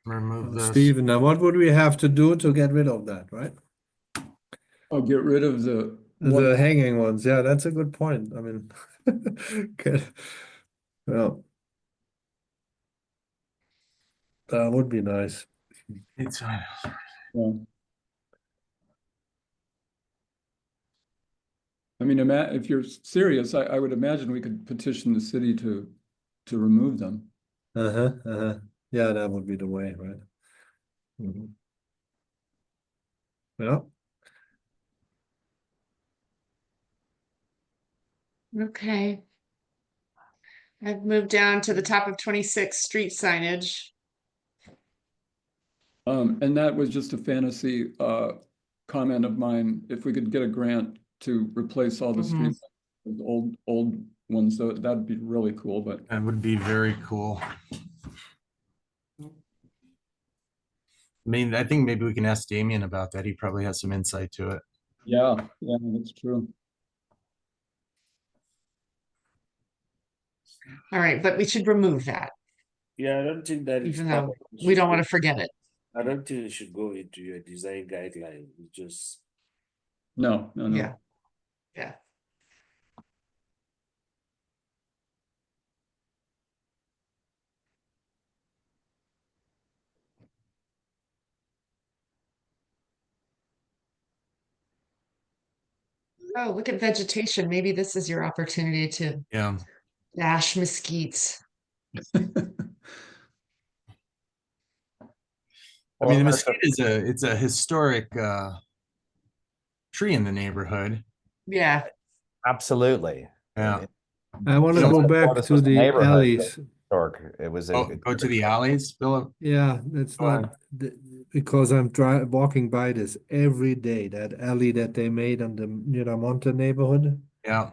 Remove this. Stephen, now what would we have to do to get rid of that, right? Oh, get rid of the The hanging ones, yeah, that's a good point. I mean, okay. Well, that would be nice. It's yeah. I mean, if you're serious, I would imagine we could petition the city to remove them. Yeah, that would be the way, right? Mhm. Yeah, Okay. I've moved down to the top of 26 street signage. And that was just a fantasy comment of mine. If we could get a grant to replace all the Mhm. streets with old ones, so that'd be really cool. But That would be very cool. I mean, I think maybe we can ask Damien about that. He probably has some insight to it. yeah, that's true. All right, but we should remove that, Yeah, I don't think that is even part though of it we should don't want go- to forget it. I don't think it should go into your design guideline. It's just No. Yeah. Yeah. Oh, look at vegetation. Maybe this is your opportunity to Yeah. dash mesquites. I mean, the Well, mesquite is it's a historic tree in the neighborhood. Yeah, absolutely. Yeah. I want to So go Before back this to was a the neighborhood, alleys. It was go to the alleys, Philip. Yeah, it's Go not because I'm walking by this every day, that alley that they made on the Miramonte neighborhood, Yeah.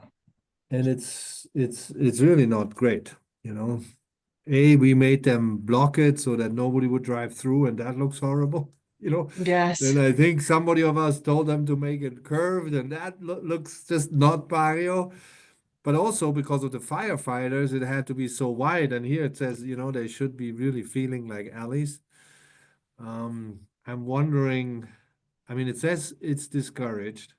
and it's really not great, you know. We made them block it so that nobody would drive through, and that looks horrible, you know. yes. Then I think somebody of us told them to make it curved, and that looks just not Barrio. But also because of the firefighters, it had to be so wide. And here it says, they should be really feeling like alleys. I'm wondering, I mean, it says it's discouraged,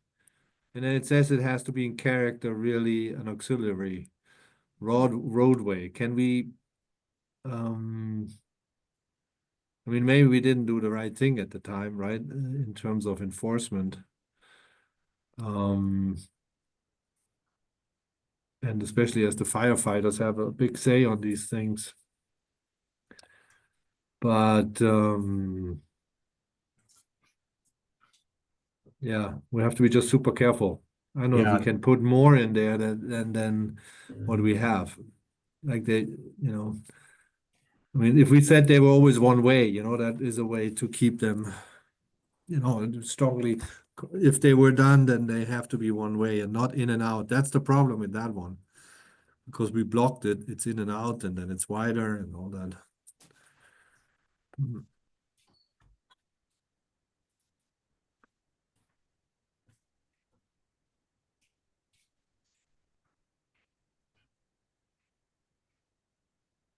and then it says it has to be in character, really an auxiliary roadway. Can we, I mean, maybe we didn't do the right thing at the time, right? In terms of enforcement. And especially as the firefighters have a big say on these things. But yeah, we have to be just super careful. I don't know if we Yeah. can put more in there than what we have. Like I mean, if we said they were always one way, that is a way to keep them, strongly. If they were done, then they have to be one way and not in and out. That's the problem with that one. Because we blocked it, it's in and out, and then it's wider and all that.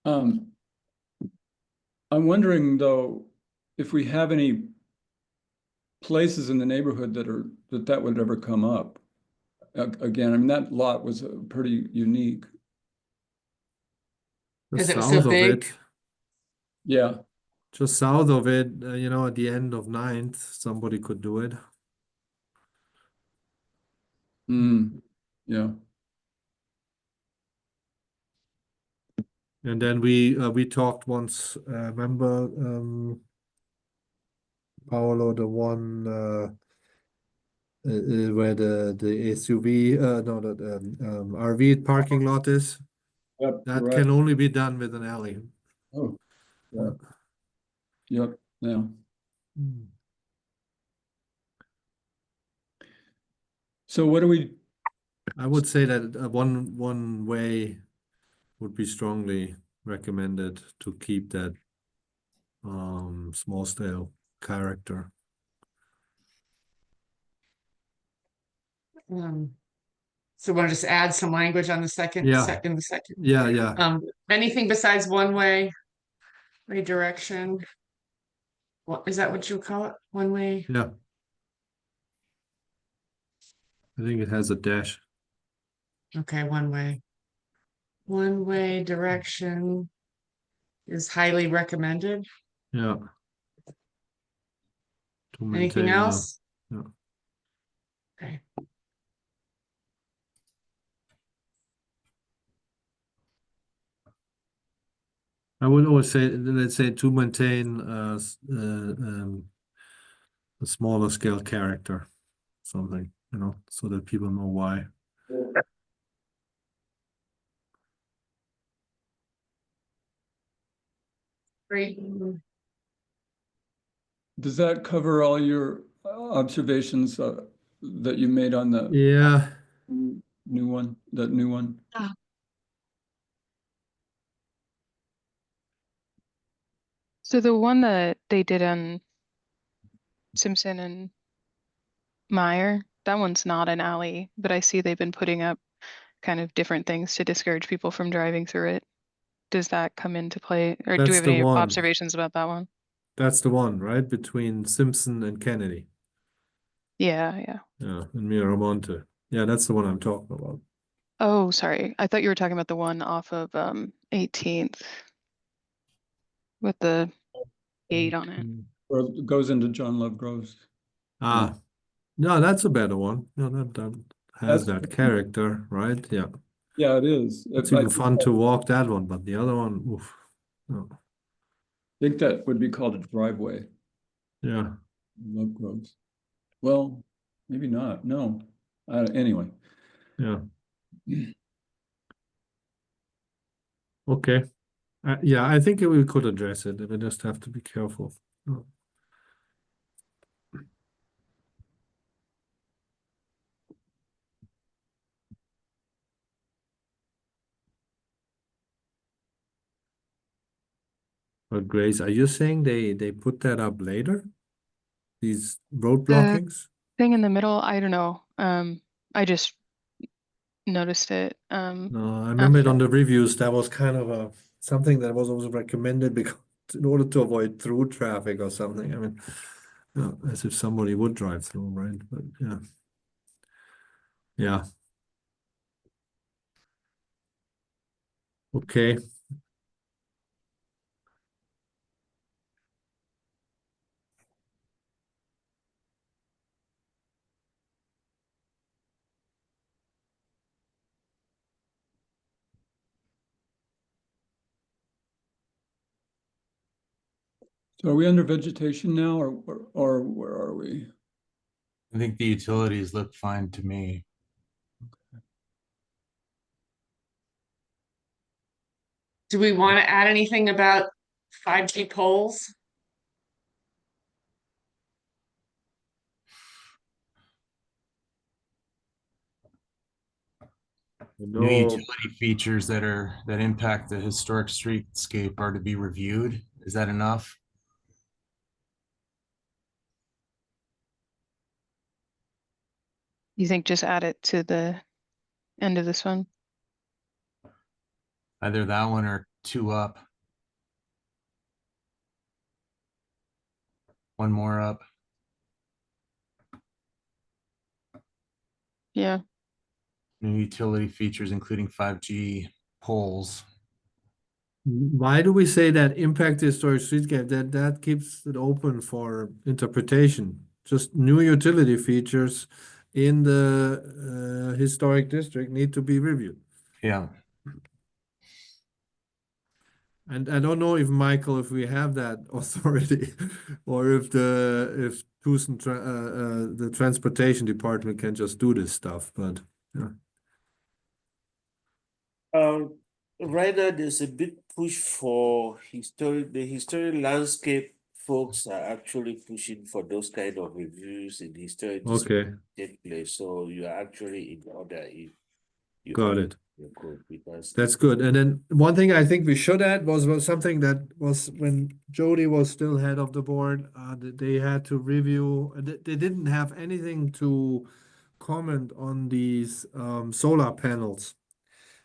I'm wondering though, if we have any places in the neighborhood that would ever come up. Again, I mean, that lot was pretty unique. Because it was South so of big. it, Yeah. just south of it, at the end of 9th, somebody could do it. Yeah. And then we talked once, remember, Paolo, the one where the SUV, no, the RV parking lot is. Yep. That Right. can only be done with an alley. Oh. Yeah. Yep. Yeah. So what do we? I would say that one way would be strongly recommended to keep that small scale character. So want to just add some language on the second. Yeah. Yeah. Anything besides one way redirection? What is that what you call it? One way? Yeah. I think it has a dash. Okay, one way. One way direction is highly recommended. Yeah. To Anything maintain, else? yeah. Okay. I would always say, let's say, to maintain a smaller scale character, something, so that people know why. Great. Does that cover all your observations that you made on the Yeah. new one? That new one? So the one that they did on Simpson and Meyer, that one's not an alley, but I see they've been putting up kind of different things to discourage people from driving through it. Does that come into play? Or do we That's have the any one. observations about that one? That's the one, right? Between Simpson and Kennedy. Yeah. Yeah, and Miramonte. Yeah, that's the one I'm talking about. Oh, sorry. I thought you were talking about the one off of 18th with the gate on it. Or it goes into John Lovegrove's? No, that's a better one. No, that has That's- that character, right? Yeah. Yeah, it is. It's even fun to walk that one, but the other one, oof. No. I think that would be called a driveway. Yeah, Love groves. Well, maybe not. No. Anyway. yeah. Okay. Yeah, I think we could address it. We just have to be careful. Oh, But Grace, are you saying they put that up later? These road The blockings? thing in the middle, I don't know. I just noticed it. No, I remember it on the reviews. That was kind of something that was also recommended because in order to avoid through traffic or something. I mean, as if somebody would drive through, right? But yeah, yeah. Okay. So are we under vegetation now, or where are we? I think the utilities look fine to me. Do we want to add anything about 5G poles? New No, utility features that impact the historic streetscape are to be reviewed. Is that enough? You think just add it to the end of this one? Either that one or two up. One more up. Yeah. New utility features, including 5G poles. why do we say that impact the historic streetscape? That keeps it open for interpretation. Just new utility features in the historic district need to be reviewed. Yeah. And I don't know if Michael, if we have that authority, or if the transportation department can just do this stuff. But yeah. Right now, there's a big push for the historic landscape folks are actually pushing for those kind of reviews in historic district Okay, take place. So you are actually in order if you got have it. your code because That's good. And then one thing I think we should add was something that was when Jody was still head of the board. They had to review. They didn't have anything to comment on these solar panels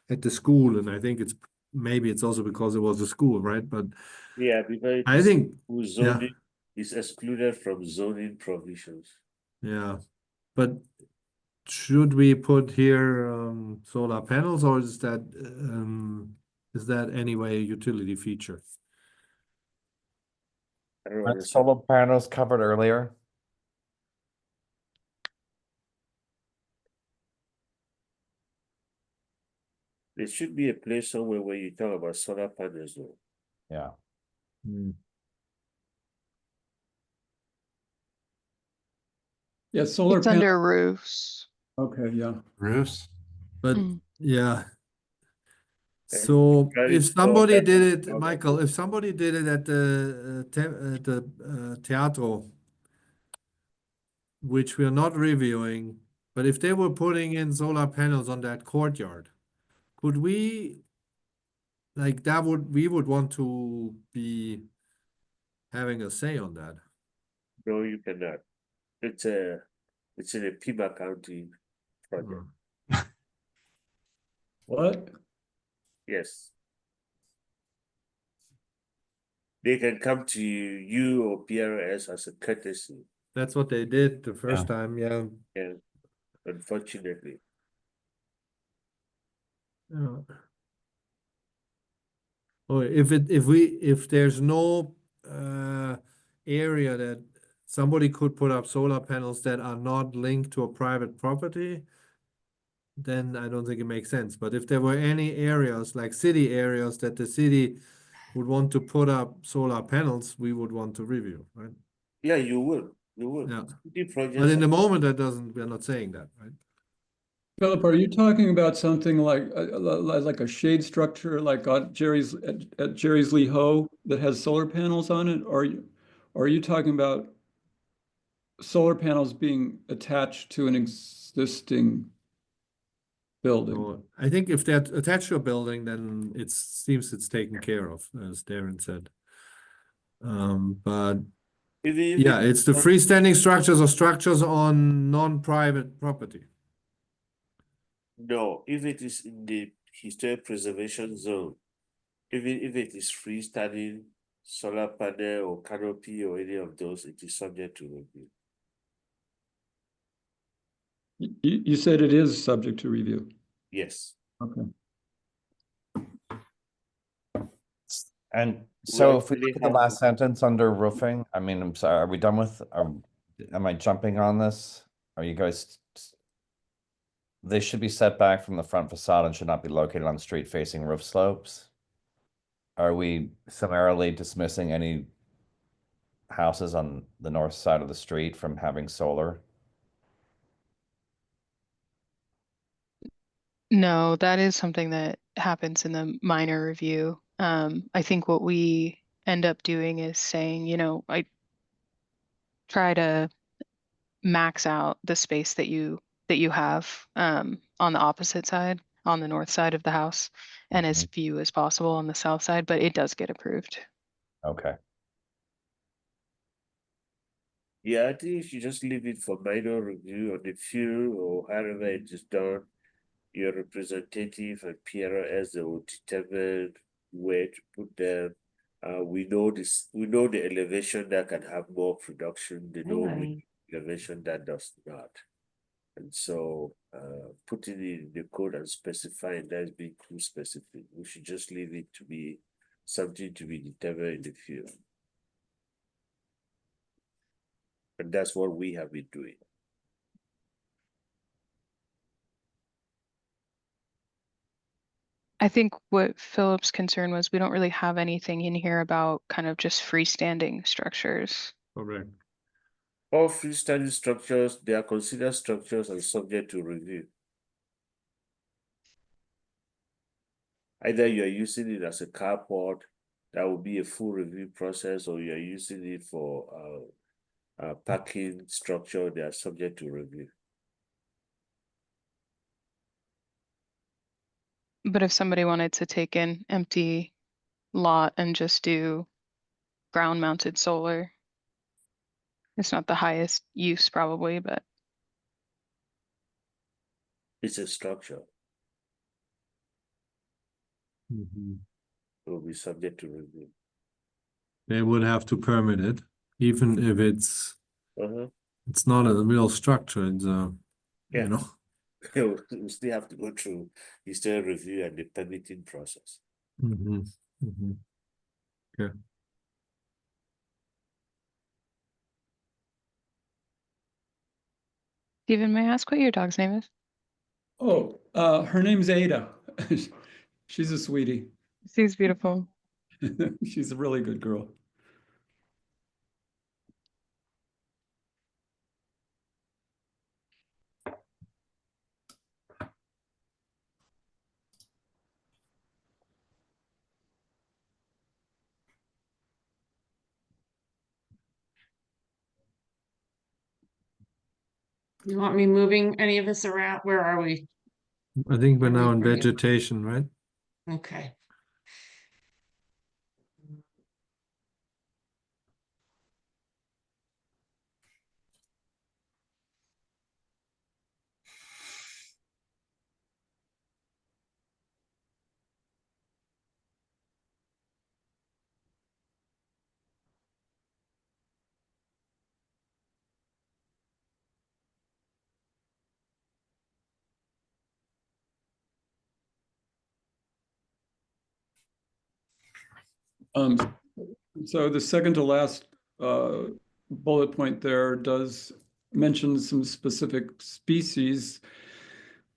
at the school, and I think maybe it's also because it was a school, right? But yeah, because I think, zoning is excluded from zoning provisions. yeah. But should we put here solar panels, or is that anyway a utility feature? I don't Aren't understand. solar panels covered earlier? There should be a place somewhere where you talk about solar panels though. Yeah. Yeah, solar It's panel. under roofs. Okay, yeah. Roofs. But Mm. yeah. And So carry if somebody forward did it, all that. Michael, if somebody did it at the teatro, which we're not reviewing, but if they were putting in solar panels on that courtyard, could we, like we would want to be having a say on that? No, you cannot. It's in a Pima County project. What? Yes. They can come to you or PRS as a courtesy, That's what they did the first time, yeah. and unfortunately. Yeah. Or if there's no area that somebody could put up solar panels that are not linked to a private property, then I don't think it makes sense. But if there were any areas like city areas that the city would want to put up solar panels, we would want to review, right? Yeah, you would. Yeah. City But projects in the are- moment, we're not saying that, right? Philip, are you talking about something like a shade structure, like at Jerry's Lee Ho that has solar panels on it? Or are you talking about solar panels being attached to an existing building? So I think if they're attached to a building, then it seems it's taken care of, as Darren said. But if yeah, it- it's the freestanding structures or structures on non-private property. No, if it is in the historic preservation zone, even if it is freestanding solar panel or canopy or any of those, it is subject to review. You said it is subject to review. Yes. Okay. And so if we actually look at the have- last sentence under roofing, I mean, I'm sorry, are we done with, am I jumping on this? Are you guys? They should be set back from the front facade and should not be located on street facing roof slopes. Are we summarily dismissing any houses on the north side of the street from having solar? No, that is something that happens in the minor review. I think what we end up doing is saying, I try to max out the space that you have on the opposite side, on the north side of the house, and as few as possible on the south side, but it does get approved. Okay. Yeah, I think if you just leave it for minor review on the few or however it is done, your representative and PRS they will determine where to put them. We know this. We know the elevation that can have more production. They know which elevation that does not. And so, putting it in the code and specifying that is being too specific. We should just leave it to be something to be determined in the field. And that's what we have been doing. I think what Philip's concern was we don't really have anything in here about kind of just freestanding structures. Correct. All freestanding structures, they are considered structures and subject to review. Either you are using it as a carport, that will be a full review process, or you are using it for parking structure, they are subject to review. But if somebody wanted to take an empty lot and just do ground mounted solar, it's not the highest use probably, but It's a structure, Mhm. it will be subject to review. They would have to permit it, even if it's not a real structure, it's a, Yeah. you know. We still have to go through historic review and the permitting process. Mhm, mhm. Steven, may I ask what your dog's name is? Oh, her name's Ada. She's a sweetie. She's beautiful. She's a really good girl. You want me moving any of this around? Where are we? I think we're Where now we in bring it? vegetation, right? Okay. So the second to last bullet point there does mention some specific species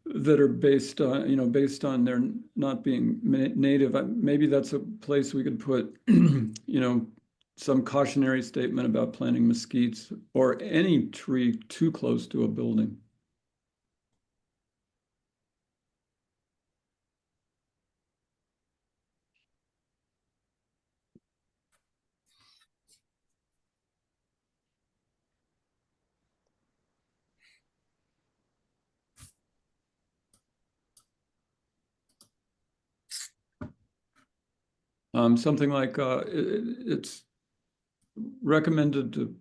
that are based on their not being native. Maybe that's a place we could put, some cautionary statement about planting mesquites or any tree too close to a building. Something like it's recommended to,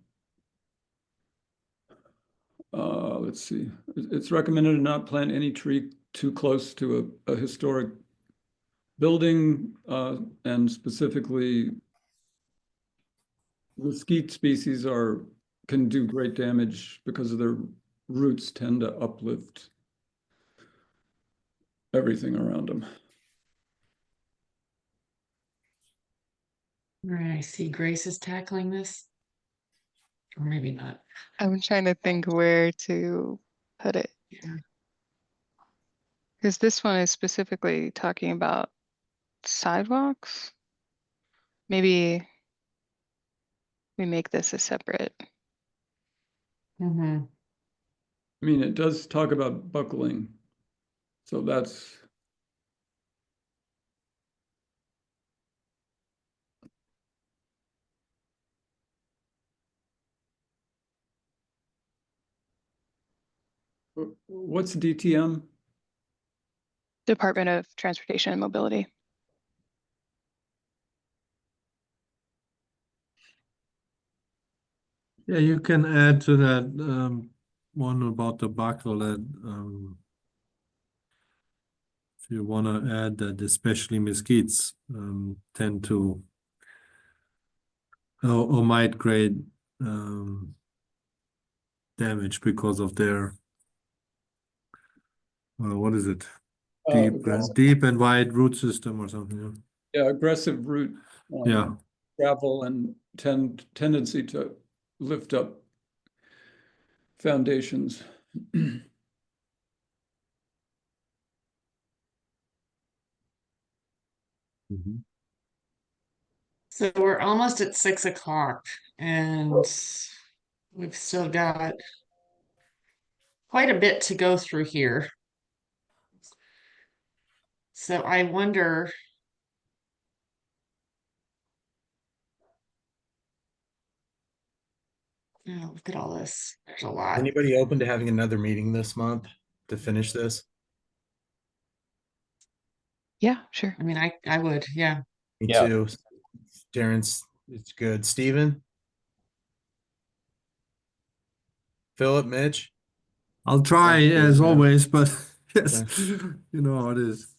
let's see, it's recommended to not plant any tree too close to a historic building, and specifically mesquite species can do great damage because of their roots tend to uplift everything around them. All right, I see Grace is tackling this. Or maybe not. I'm trying to think where to put it. Yeah. Because this one is specifically talking about sidewalks. Maybe we make this a separate. Mm-hmm. I mean, it does talk about buckling, so that's. What's DTM? Department of Transportation and Mobility. Yeah, you can add to that one about the buckle that if you want to add that especially mesquites tend to or might create damage because of their what is it? Deep and wide root system or something. Yeah, aggressive root. Yeah. Travel and tendency to lift up foundations. So we're almost at 6 o'clock and we've still got quite a bit to go through here. So I wonder. Oh, look at all this. There's a lot. Anybody open to having another meeting this month to finish this? Yeah, sure. I mean, I would, yeah. Me Yeah. too. Darren's, it's good. Steven? Philip, Mitch? I'll try Thank you, as yeah. always, but yes, you know how it is.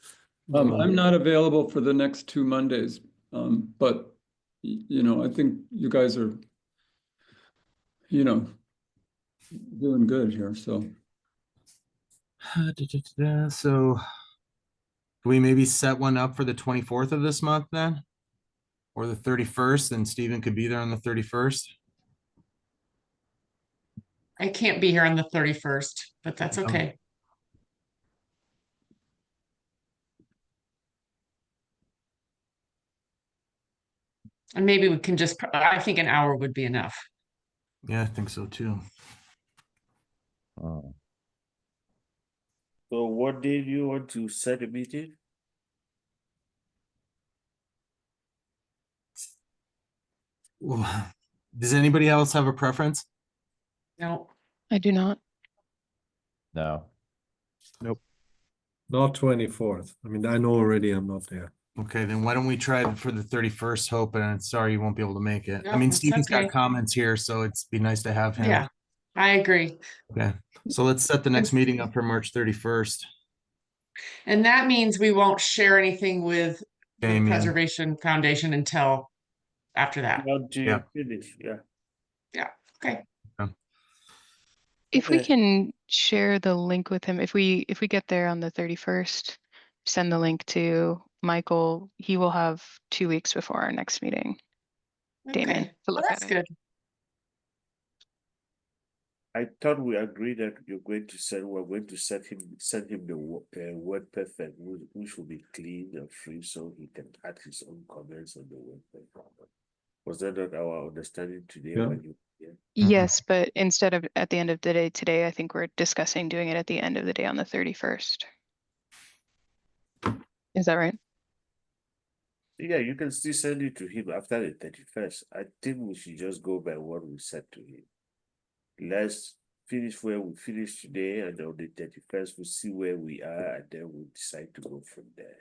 I'm not available for the next 2 Mondays, but you know, I think you guys are, you know, doing good here. So So can we maybe set one up for the 24th of this month then? Or the 31st, and Steven could be there on the 31st? I can't be here on the 31st, but that's okay. And maybe we can just, I think an hour would be enough. Yeah, I think so too. Oh. So what day do you want to set a meeting? Well, does anybody else have a preference? No, I do not. No. Not 24th. I mean, I know already I'm not there. Okay, then why don't we try for the 31st, Hope, and sorry you won't be able to make it. I No, mean, it's Steven's okay. got comments here, so it's be nice to have him. yeah, I agree. Okay, so let's set the next meeting up for March 31st. And that means we won't share anything with the Damien. Preservation Foundation until after that. Until Yeah. you finish, yeah. Yeah, okay. If we Okay. can share the link with him, if we get there on the 31st, send the link to Michael. He will have 2 weeks before our next meeting. Damien, Okay, to well, look that's at it. good. I thought we agreed that we're going to send the word perfect, which will be clean and free, so he can add his own comments on the word perfect. Was that not our understanding today? Yeah. When you, yeah. Yes, but instead of at the end of the day today, I think we're discussing doing it at the end of the day on the 31st. Is that right? Yeah, you can still send it to him after the 31st. I think we should just go by what we said to him. Let's finish where we finished today, and on the 31st, we'll see where we are, and then we'll decide to go from there.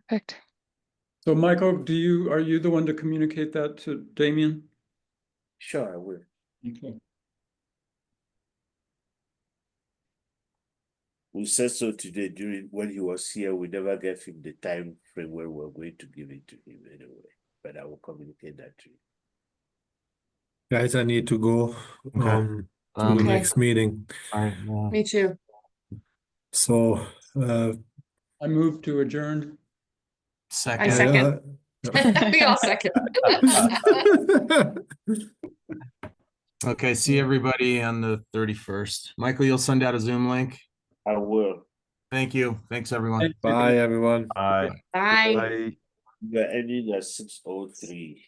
Perfect. So Michael, are you the one to communicate that to Damien? Sure, I will. Okay. We said so today during when he was here. We never gave him the time frame where we're going to give it to him anyway. But I will communicate that to you. Guys, I need to go Okay. to the Okay. next meeting. All right, well, Me too. So I move to adjourn. I second. second. We all second. Okay, see everybody on the 31st. Michael, you'll send out a Zoom link. I will. Thank you. Thanks, everyone. Thank you. Bye, everyone. Bye. Bye. Bye. We are ending at 6:03.